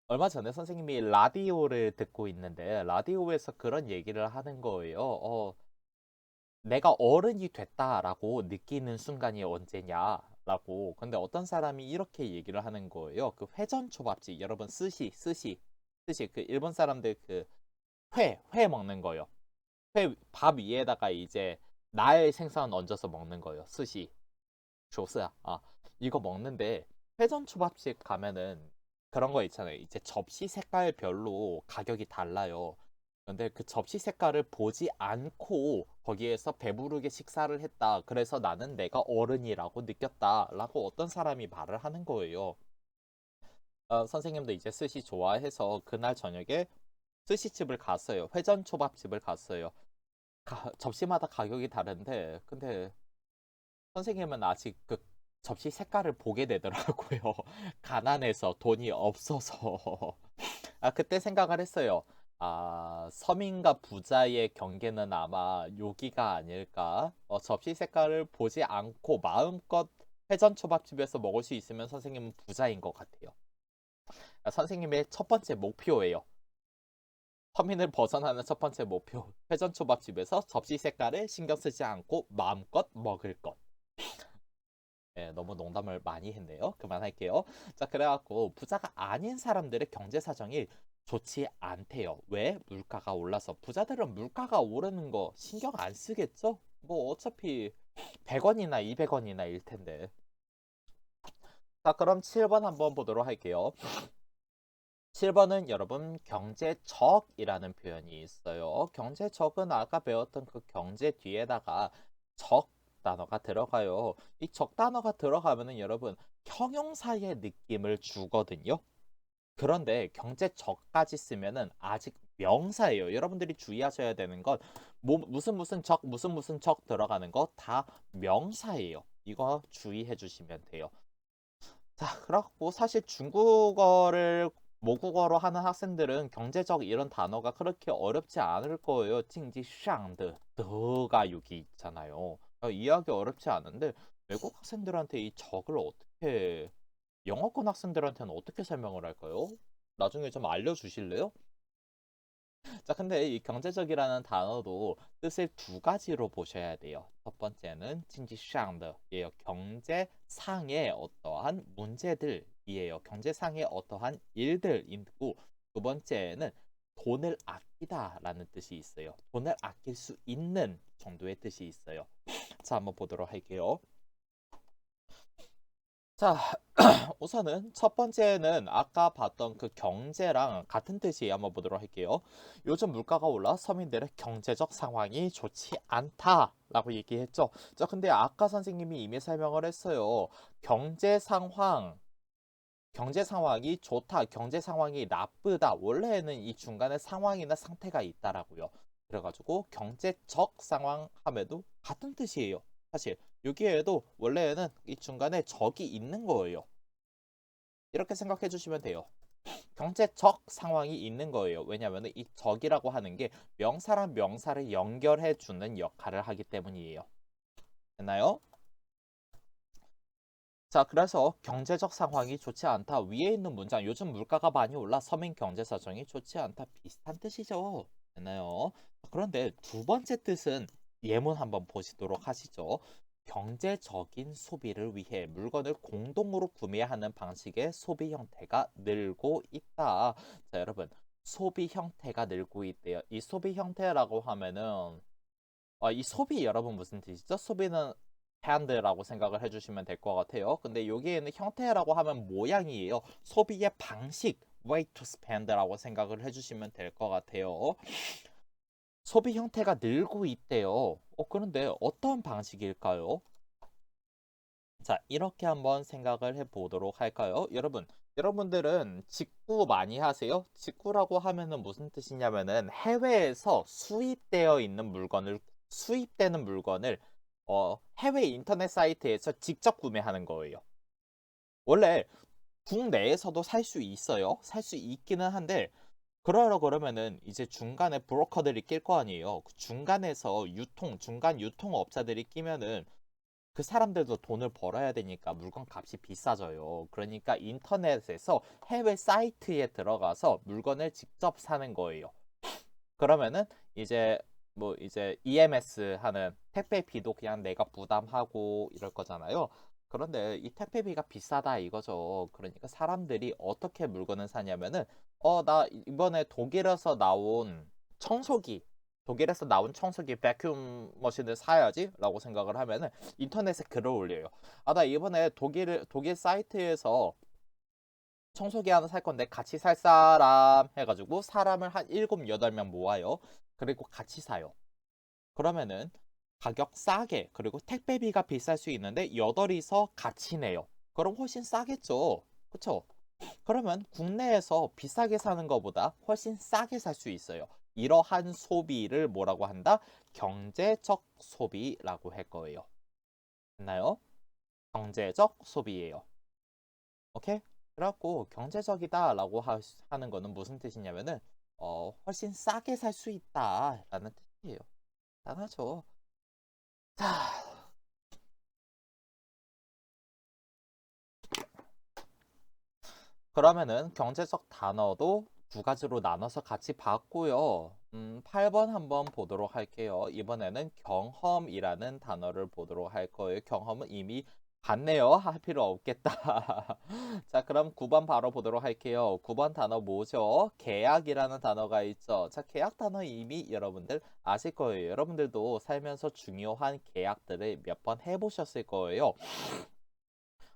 얼마 전에 선생님이 라디오를 듣고 있는데 라디오에서 그런 얘기를 하는 거예요. 내가 어른이 됐다라고 느끼는 순간이 언제냐라고. 근데 어떤 사람이 이렇게 얘기를 하는 거예요. 그 회전 초밥집 여러분 스시 그 일본 사람들 그 회 먹는 거요. 회 밥 위에다가 이제 날 생선 얹어서 먹는 거예요. 스시 조스야. 이거 먹는데 회전 초밥집 가면은 그런 거 있잖아요. 이제 접시 색깔별로 가격이 달라요. 근데 그 접시 색깔을 보지 않고 거기에서 배부르게 식사를 했다. 그래서 나는 내가 어른이라고 느꼈다. 라고 어떤 사람이 말을 하는 거예요. 선생님도 이제 스시 좋아해서 그날 저녁에 스시집을 갔어요. 회전 초밥집을 갔어요. 접시마다 가격이 다른데, 근데 선생님은 아직 그 접시 색깔을 보게 되더라고요. 가난해서 돈이 없어서. 그때 생각을 했어요. 서민과 부자의 경계는 아마 여기가 아닐까. 접시 색깔을 보지 않고 마음껏 회전 초밥집에서 먹을 수 있으면 선생님은 부자인 것 같아요. 선생님의 첫 번째 목표예요. 서민을 벗어나는 첫 번째 목표. 회전 초밥집에서 접시 색깔을 신경 쓰지 않고 마음껏 먹을 것. 네, 너무 농담을 많이 했네요. 그만할게요. 자, 그래갖고 부자가 아닌 사람들의 경제 사정이 좋지 않대요. 왜? 물가가 올라서. 부자들은 물가가 오르는 거 신경 안 쓰겠죠? 뭐 어차피 100원이나 200원이나 일 텐데. 자, 그럼 7번 한번 보도록 할게요. 7번은 여러분 경제적이라는 표현이 있어요. 경제적은 아까 배웠던 그 경제 뒤에다가 적 단어가 들어가요. 이 적 단어가 들어가면은 여러분 형용사의 느낌을 주거든요. 그런데 경제적까지 쓰면은 아직 명사예요. 여러분들이 주의하셔야 되는 건 무슨 적 무슨 적 들어가는 거 다 명사예요. 이거 주의해 주시면 돼요. 자, 그렇고 사실 중국어를 모국어로 하는 학생들은 경제적 이런 단어가 그렇게 어렵지 않을 거예요. 징지샹드 더가 여기 있잖아요. 이해하기 어렵지 않은데 외국 학생들한테 이 적을 어떻게 영어권 학생들한테는 어떻게 설명을 할까요? 나중에 좀 알려주실래요? 자, 근데 이 경제적이라는 단어도 뜻을 두 가지로 보셔야 돼요. 첫 번째는经济上的예요. 경제상의 어떠한 문제들이에요. 경제상의 어떠한 일들이고 두 번째는 돈을 아끼다라는 뜻이 있어요. 돈을 아낄 수 있는 정도의 뜻이 있어요. 자, 한번 보도록 할게요. 자, 우선은 첫 번째는 아까 봤던 그 경제랑 같은 뜻이 한번 보도록 할게요. 요즘 물가가 올라 서민들의 경제적 상황이 좋지 않다라고 얘기했죠. 자, 근데 아까 선생님이 이미 설명을 했어요. 경제 상황이 좋다, 경제 상황이 나쁘다. 원래는 이 중간에 상황이나 상태가 있다라고요. 그래가지고 경제적 상황 하면도 같은 뜻이에요. 사실 여기에도 원래는 이 중간에 적이 있는 거예요. 이렇게 생각해 주시면 돼요. 경제적 상황이 있는 거예요. 왜냐하면 이 적이라고 하는 게 명사랑 명사를 연결해 주는 역할을 하기 때문이에요. 됐나요? 자, 그래서 경제적 상황이 좋지 않다. 위에 있는 문장, 요즘 물가가 많이 올라 서민 경제 사정이 좋지 않다. 비슷한 뜻이죠. 됐나요? 그런데 두 번째 뜻은 예문 한번 보시도록 하시죠. 경제적인 소비를 위해 물건을 공동으로 구매하는 방식의 소비 형태가 늘고 있다. 자, 여러분, 소비 형태가 늘고 있대요. 이 소비 형태라고 하면은 이 소비 여러분 무슨 뜻이죠? 소비는 핸드라고 생각을 해주시면 될 것 같아요. 근데 여기에는 형태라고 하면 모양이에요. 소비의 방식, way to spend라고 생각을 해주시면 될 것 같아요. 소비 형태가 늘고 있대요. 그런데 어떤 방식일까요? 자, 이렇게 한번 생각을 해보도록 할까요? 여러분들은 직구 많이 하세요? 직구라고 하면은 무슨 뜻이냐면은 해외에서 수입되는 물건을 해외 인터넷 사이트에서 직접 구매하는 거예요. 원래 국내에서도 살 수 있어요. 살 수 있기는 한데 그러려 그러면은 이제 중간에 브로커들이 낄 거 아니에요. 그 중간에서 중간 유통업자들이 끼면은 그 사람들도 돈을 벌어야 되니까 물건 값이 비싸져요. 그러니까 인터넷에서 해외 사이트에 들어가서 물건을 직접 사는 거예요. 그러면은 이제 이제 EMS 하는 택배비도 그냥 내가 부담하고 이럴 거잖아요. 그런데 이 택배비가 비싸다 이거죠. 그러니까 사람들이 어떻게 물건을 사냐면은 나 이번에 독일에서 나온 청소기 베큐um 머신을 사야지 라고 생각을 하면은 인터넷에 글을 올려요. 나 이번에 독일 사이트에서 청소기 하나 살 건데 같이 살 사람 해가지고 사람을 한 7, 8명 모아요. 그리고 같이 사요. 그러면은 가격 싸게 그리고 택배비가 비쌀 수 있는데 8이서 같이 내요. 그럼 훨씬 싸겠죠. 그쵸? 그러면 국내에서 비싸게 사는 것보다 훨씬 싸게 살 수 있어요. 이러한 소비를 뭐라고 한다? 경제적 소비라고 할 거예요. 됐나요? 경제적 소비예요. 오케이? 그래갖고 경제적이다라고 하는 거는 무슨 뜻이냐면은 훨씬 싸게 살 수 있다라는 뜻이에요. 당하죠. 자, 그러면은 경제적 단어도 두 가지로 나눠서 같이 봤고요. 8번 한번 보도록 할게요. 이번에는 경험이라는 단어를 보도록 할 거예요. 경험은 이미 봤네요. 할 필요 없겠다. 자, 그럼 9번 바로 보도록 할게요. 9번 단어 뭐죠? 계약이라는 단어가 있죠. 자, 계약 단어 이미 여러분들 아실 거예요. 여러분들도 살면서 중요한 계약들을 몇 번 해보셨을 거예요.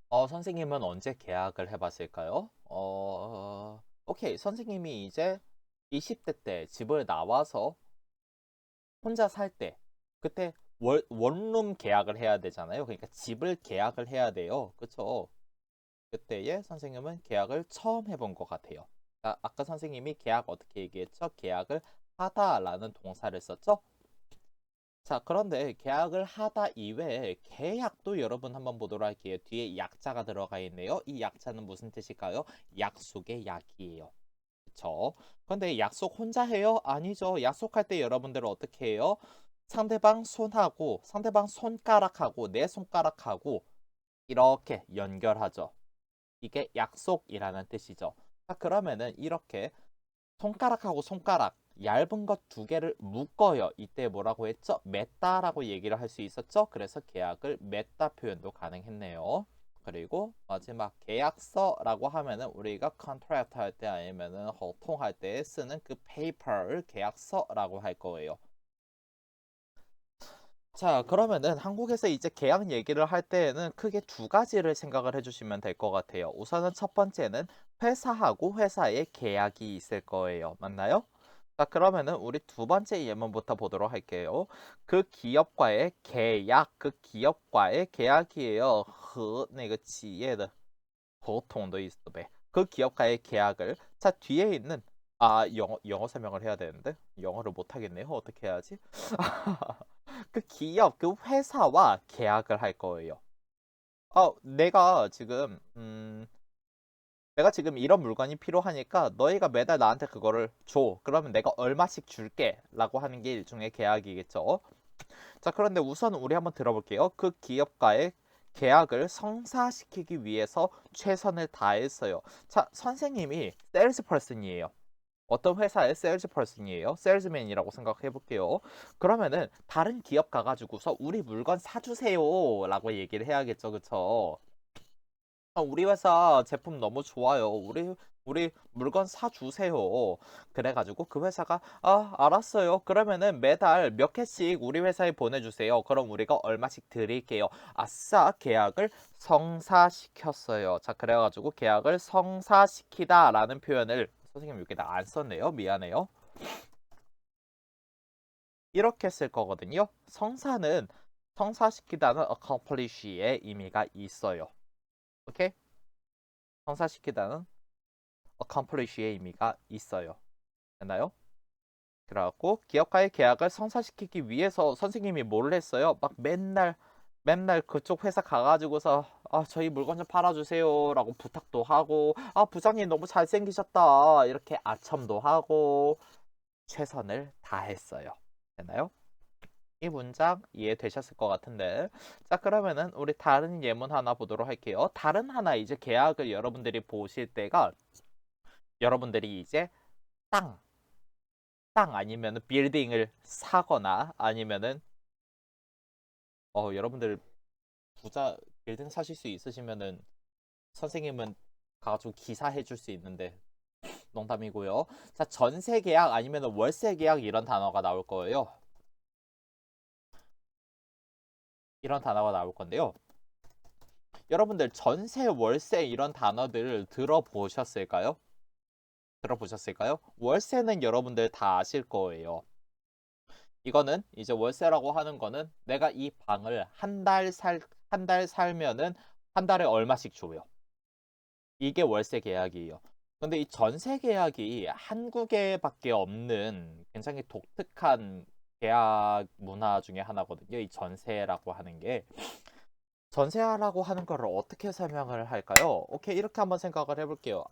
선생님은 언제 계약을 해봤을까요? 오케이. 선생님이 이제 20대 때 집을 나와서 혼자 살 때, 그때 원룸 계약을 해야 되잖아요. 그러니까 집을 계약을 해야 돼요. 그쵸? 그때에 선생님은 계약을 처음 해본 것 같아요. 아까 선생님이 계약 어떻게 얘기했죠? 계약을 하다라는 동사를 썼죠? 자, 그런데 계약을 하다 이외에 계약도 여러분 한번 보도록 할게요. 뒤에 약자가 들어가 있네요. 이 약자는 무슨 뜻일까요? 약속의 약이에요. 그쵸? 근데 약속 혼자 해요? 아니죠. 약속할 때 여러분들은 어떻게 해요? 상대방 손하고 상대방 손가락하고 내 손가락하고 이렇게 연결하죠. 이게 약속이라는 뜻이죠. 자, 그러면은 이렇게 손가락하고 손가락 얇은 것 두 개를 묶어요. 이때 뭐라고 했죠? 맺다라고 얘기를 할 수 있었죠? 그래서 계약을 맺다 표현도 가능했네요. 그리고 마지막 계약서라고 하면은 우리가 contract 할 때 아니면은合同할 때 쓰는 그 paper를 계약서라고 할 거예요. 자, 그러면은 한국에서 이제 계약 얘기를 할 때에는 크게 두 가지를 생각을 해주시면 될 것 같아요. 우선은 첫 번째는 회사하고 회사의 계약이 있을 거예요. 맞나요? 자, 그러면은 우리 두 번째 예문부터 보도록 할게요. 그 기업과의 계약, 그 기업과의 계약이에요. 和那个企业的合同的意思呗. 그 기업과의 계약을 자, 뒤에 있는 영어 설명을 해야 되는데 영어를 못 하겠네요. 어떻게 해야지? 그 기업, 그 회사와 계약을 할 거예요. 내가 지금 이런 물건이 필요하니까 너희가 매달 나한테 그거를 줘. 그러면 내가 얼마씩 줄게. 라고 하는 게 일종의 계약이겠죠. 자, 그런데 우선 우리 한번 들어볼게요. 그 기업과의 계약을 성사시키기 위해서 최선을 다했어요. 자, 선생님이 세일즈퍼슨이에요. 어떤 회사의 세일즈퍼슨이에요. 세일즈맨이라고 생각해 볼게요. 그러면은 다른 기업 가가지고서 우리 물건 사주세요 라고 얘기를 해야겠죠. 그쵸? 우리 회사 제품 너무 좋아요. 우리 물건 사주세요. 그래가지고 그 회사가 알았어요. 그러면은 매달 몇 개씩 우리 회사에 보내주세요. 그럼 우리가 얼마씩 드릴게요. 아싸, 계약을 성사시켰어요. 자, 그래가지고 계약을 성사시키다라는 표현을 선생님 여기다 안 썼네요. 미안해요. 이렇게 쓸 거거든요. 성사시키다는 accomplish의 의미가 있어요. 오케이? 성사시키다는 accomplish의 의미가 있어요. 됐나요? 그래갖고 기업과의 계약을 성사시키기 위해서 선생님이 뭘 했어요? 막 맨날 그쪽 회사 가가지고서 저희 물건 좀 팔아주세요 라고 부탁도 하고 부장님 너무 잘생기셨다 이렇게 아첨도 하고 최선을 다했어요. 됐나요? 이 문장 이해되셨을 것 같은데 자, 그러면은 우리 다른 예문 하나 보도록 할게요. 다른 하나 이제 계약을 여러분들이 보실 때가 여러분들이 이제 땅, 땅 아니면은 빌딩을 사거나 아니면은 여러분들 부자 빌딩 사실 수 있으시면은 선생님은 가가지고 기사 해줄 수 있는데 농담이고요. 자, 전세 계약 아니면은 월세 계약 이런 단어가 나올 거예요. 이런 단어가 나올 건데요. 여러분들 전세, 월세 이런 단어들을 들어보셨을까요? 월세는 여러분들 다 아실 거예요. 이거는 이제 월세라고 하는 거는 내가 이 방을 한 달 살면은 한 달에 얼마씩 줘요. 이게 월세 계약이에요. 근데 이 전세 계약이 한국에밖에 없는 굉장히 독특한 계약 문화 중에 하나거든요. 이 전세라고 하는 게. 전세라고 하는 거를 어떻게 설명을 할까요? 오케이, 이렇게 한번 생각을 해볼게요.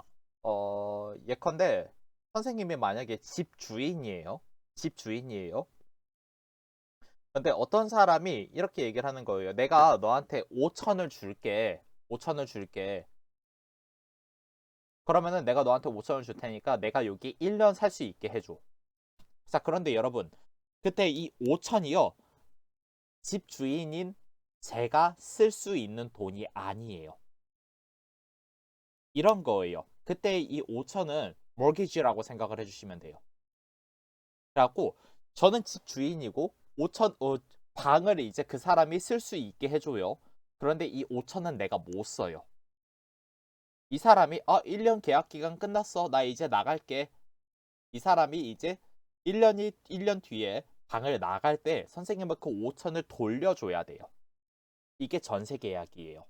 예컨대 선생님이 만약에 집 주인이에요. 집 주인이에요. 근데 어떤 사람이 이렇게 얘기를 하는 거예요. 내가 너한테 5천을 줄게. 5천을 줄게. 그러면은 내가 너한테 5천 원 줄 테니까 내가 여기 1년 살 수 있게 해줘. 자, 그런데 여러분, 그때 이 5천이요. 집 주인인 제가 쓸 수 있는 돈이 아니에요. 이런 거예요. 그때 이 5천은 mortgage라고 생각을 해주시면 돼요. 그래갖고 저는 집 주인이고 5천 방을 이제 그 사람이 쓸 수 있게 해줘요. 그런데 이 5천은 내가 못 써요. 이 사람이 1년 계약 기간 끝났어. 나 이제 나갈게. 이 사람이 이제 1년 뒤에 방을 나갈 때 선생님은 그 5천을 돌려줘야 돼요. 이게 전세 계약이에요.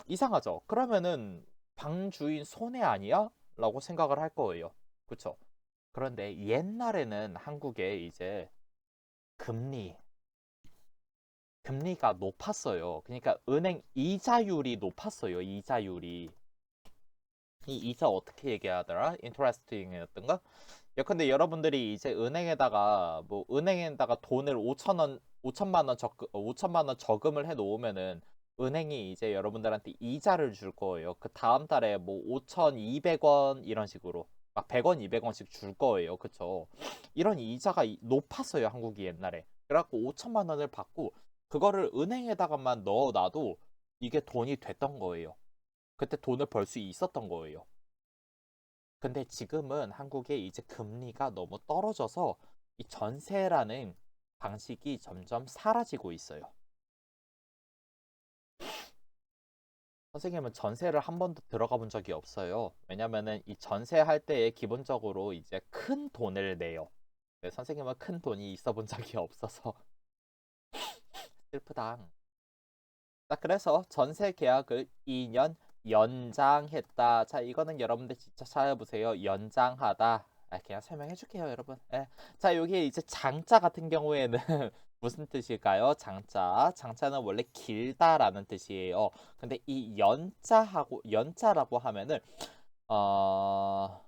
이상하죠? 그러면은 방 주인 손해 아니야? 라고 생각을 할 거예요. 그쵸? 그런데 옛날에는 한국에 이제 금리, 금리가 높았어요. 그러니까 은행 이자율이 높았어요. 이자율이. 이 이자 어떻게 얘기하더라? 인터레스팅이었던가? 예컨대 여러분들이 이제 은행에다가 돈을 5천만 원 저금을 해 놓으면은 은행이 이제 여러분들한테 이자를 줄 거예요. 그 다음 달에 뭐 5,200원 이런 식으로 막 100원, 200원씩 줄 거예요. 그쵸? 이런 이자가 높았어요. 한국이 옛날에. 그래갖고 5천만 원을 받고 그거를 은행에다가만 넣어놔도 이게 돈이 됐던 거예요. 그때 돈을 벌 수 있었던 거예요. 근데 지금은 한국에 이제 금리가 너무 떨어져서 이 전세라는 방식이 점점 사라지고 있어요. 선생님은 전세를 한 번도 들어가 본 적이 없어요. 왜냐면은 이 전세할 때에 기본적으로 이제 큰 돈을 내요. 네, 선생님은 큰 돈이 있어 본 적이 없어서 슬프다. 자, 그래서 전세 계약을 2년 연장했다. 자, 이거는 여러분들 진짜 찾아보세요. 연장하다. 그냥 설명해 줄게요, 여러분. 예. 자, 여기 이제 장자 같은 경우에는 무슨 뜻일까요? 장자. 장자는 원래 길다라는 뜻이에요. 근데 이 연자라고 하면은 어,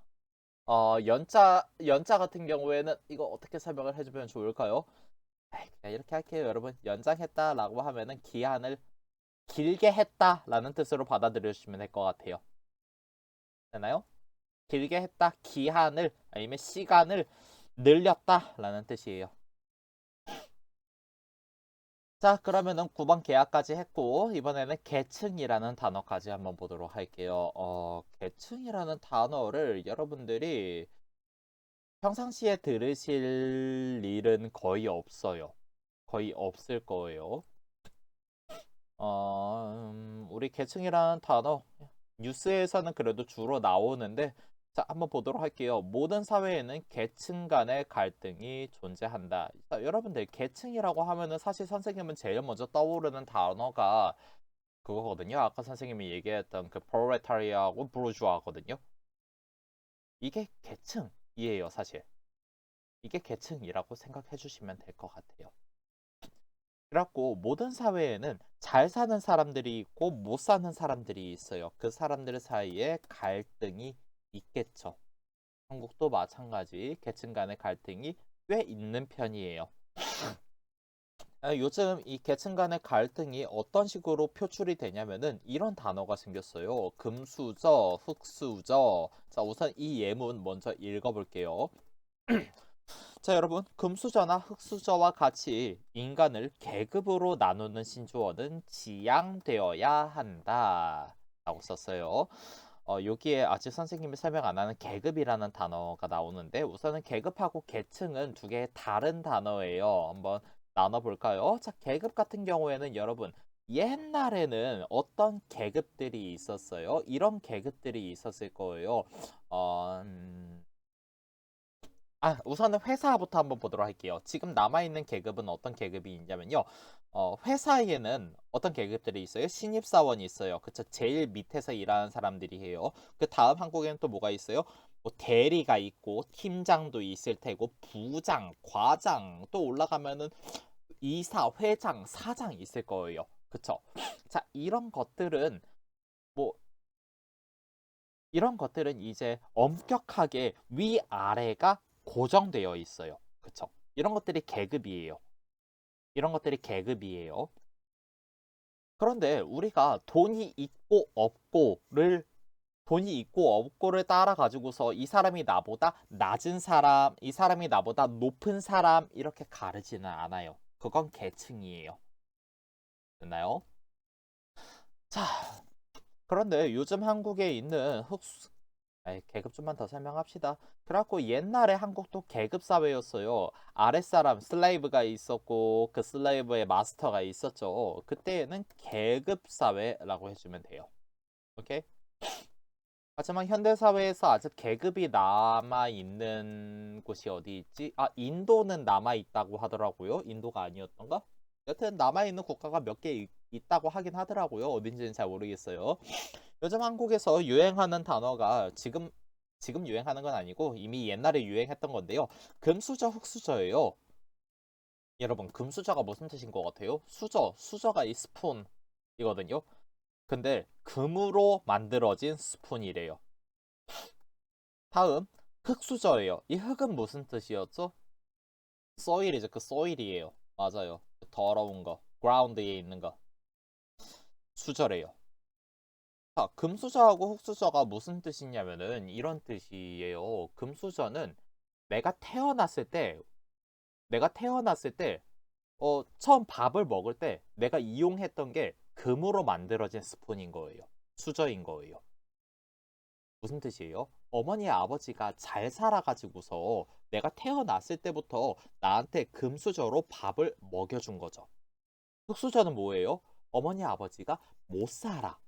연자 같은 경우에는 이거 어떻게 설명을 해주면 좋을까요? 그냥 이렇게 할게요, 여러분. 연장했다라고 하면은 기한을 길게 했다라는 뜻으로 받아들여 주시면 될 것 같아요. 되나요? 길게 했다, 기한을 아니면 시간을 늘렸다라는 뜻이에요. 자, 그러면은 9번 계약까지 했고 이번에는 계층이라는 단어까지 한번 보도록 할게요. 계층이라는 단어를 여러분들이 평상시에 들으실 일은 거의 없어요. 거의 없을 거예요. 우리 계층이라는 단어 뉴스에서는 그래도 주로 나오는데 자, 한번 보도록 할게요. 모든 사회에는 계층 간의 갈등이 존재한다. 자, 여러분들 계층이라고 하면은 사실 선생님은 제일 먼저 떠오르는 단어가 그거거든요. 아까 선생님이 얘기했던 그 프롤레타리아하고 부르주아거든요. 이게 계층이에요, 사실. 이게 계층이라고 생각해 주시면 될 것 같아요. 그래갖고 모든 사회에는 잘 사는 사람들이 있고 못 사는 사람들이 있어요. 그 사람들 사이에 갈등이 있겠죠. 한국도 마찬가지 계층 간의 갈등이 꽤 있는 편이에요. 요즘 이 계층 간의 갈등이 어떤 식으로 표출이 되냐면은 이런 단어가 생겼어요. 금수저, 흙수저. 자, 우선 이 예문 먼저 읽어볼게요. 자, 여러분, 금수저나 흙수저와 같이 인간을 계급으로 나누는 신조어는 지양되어야 한다. 라고 썼어요. 여기에 아직 선생님이 설명 안 하는 계급이라는 단어가 나오는데 우선은 계급하고 계층은 두 개의 다른 단어예요. 한번 나눠볼까요? 자, 계급 같은 경우에는 여러분 옛날에는 어떤 계급들이 있었어요? 이런 계급들이 있었을 거예요. 어, 음, 우선은 회사부터 한번 보도록 할게요. 지금 남아있는 계급은 어떤 계급이 있냐면요. 회사에는 어떤 계급들이 있어요? 신입사원이 있어요. 그쵸? 제일 밑에서 일하는 사람들이 해요. 그 다음 한국에는 또 뭐가 있어요? 뭐 대리가 있고, 팀장도 있을 테고, 부장, 과장, 또 올라가면은 이사, 회장, 사장 있을 거예요. 그쵸? 자, 뭐, 이런 것들은 이제 엄격하게 위아래가 고정되어 있어요. 그쵸? 이런 것들이 계급이에요. 이런 것들이 계급이에요. 그런데 우리가 돈이 있고 없고를 따라 가지고서 이 사람이 나보다 낮은 사람, 이 사람이 나보다 높은 사람 이렇게 가르지는 않아요. 그건 계층이에요. 됐나요? 자, 그런데 요즘 한국에 있는 계급 좀만 더 설명합시다. 그래갖고 옛날에 한국도 계급 사회였어요. 아랫사람 슬레이브가 있었고 그 슬레이브의 마스터가 있었죠. 그때는 계급 사회라고 해주면 돼요. 오케이? 하지만 현대 사회에서 아직 계급이 남아 있는 곳이 어디 있지? 아, 인도는 남아 있다고 하더라고요. 인도가 아니었던가? 여튼 남아 있는 국가가 몇 개 있다고 하긴 하더라고요. 어딘지는 잘 모르겠어요. 요즘 한국에서 유행하는 단어가 지금 유행하는 건 아니고 이미 옛날에 유행했던 건데요. 금수저, 흙수저예요. 여러분, 금수저가 무슨 뜻인 것 같아요? 수저가 이 스푼이거든요. 근데 금으로 만들어진 스푼이래요. 다음, 흙수저예요. 이 흙은 무슨 뜻이었죠? 소일이죠. 그 소일이에요. 맞아요. 더러운 거, 그라운드에 있는 거. 수저래요. 자, 금수저하고 흙수저가 무슨 뜻이냐면은 이런 뜻이에요. 금수저는 내가 태어났을 때, 내가 태어났을 때, 처음 밥을 먹을 때 내가 이용했던 게 금으로 만들어진 스푼인 거예요. 수저인 거예요. 무슨 뜻이에요? 어머니 아버지가 잘 살아가지고서 내가 태어났을 때부터 나한테 금수저로 밥을 먹여준 거죠. 흙수저는 뭐예요? 어머니 아버지가 못 살아.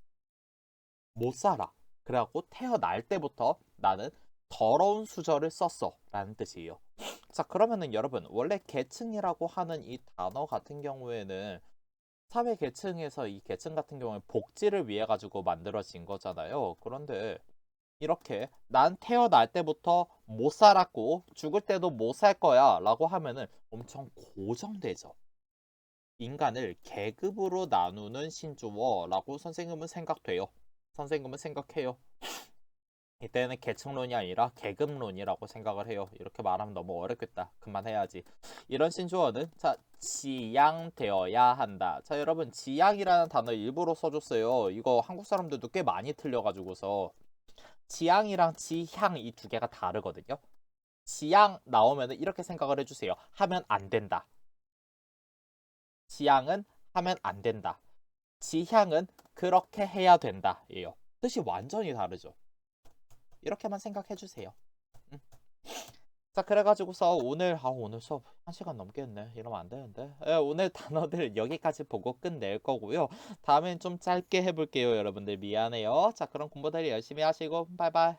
못 살아. 그래갖고 태어날 때부터 나는 더러운 수저를 썼어. 라는 뜻이에요. 자, 그러면은 여러분, 원래 계층이라고 하는 이 단어 같은 경우에는 사회 계층에서 이 계층 같은 경우에 복지를 위해 가지고 만들어진 거잖아요. 그런데 이렇게 난 태어날 때부터 못 살았고 죽을 때도 못 살 거야 라고 하면은 엄청 고정되죠. 인간을 계급으로 나누는 신조어라고 선생님은 생각돼요. 선생님은 생각해요. 이때는 계층론이 아니라 계급론이라고 생각을 해요. 이렇게 말하면 너무 어렵겠다. 그만해야지. 이런 신조어는 자, 지양되어야 한다. 자, 여러분 지양이라는 단어 일부러 써줬어요. 이거 한국 사람들도 꽤 많이 틀려가지고서 지양이랑 지향 이 두 개가 다르거든요. 지양 나오면 이렇게 생각을 해주세요. 하면 안 된다. 지양은 하면 안 된다. 지향은 그렇게 해야 된다. 예요. 뜻이 완전히 다르죠. 이렇게만 생각해 주세요. 자, 그래가지고서 오늘 수업 1시간 넘겠네. 이러면 안 되는데. 오늘 단어들 여기까지 보고 끝낼 거고요. 다음엔 좀 짧게 해볼게요. 여러분들 미안해요. 자, 그럼 공부들 열심히 하시고 바이바이.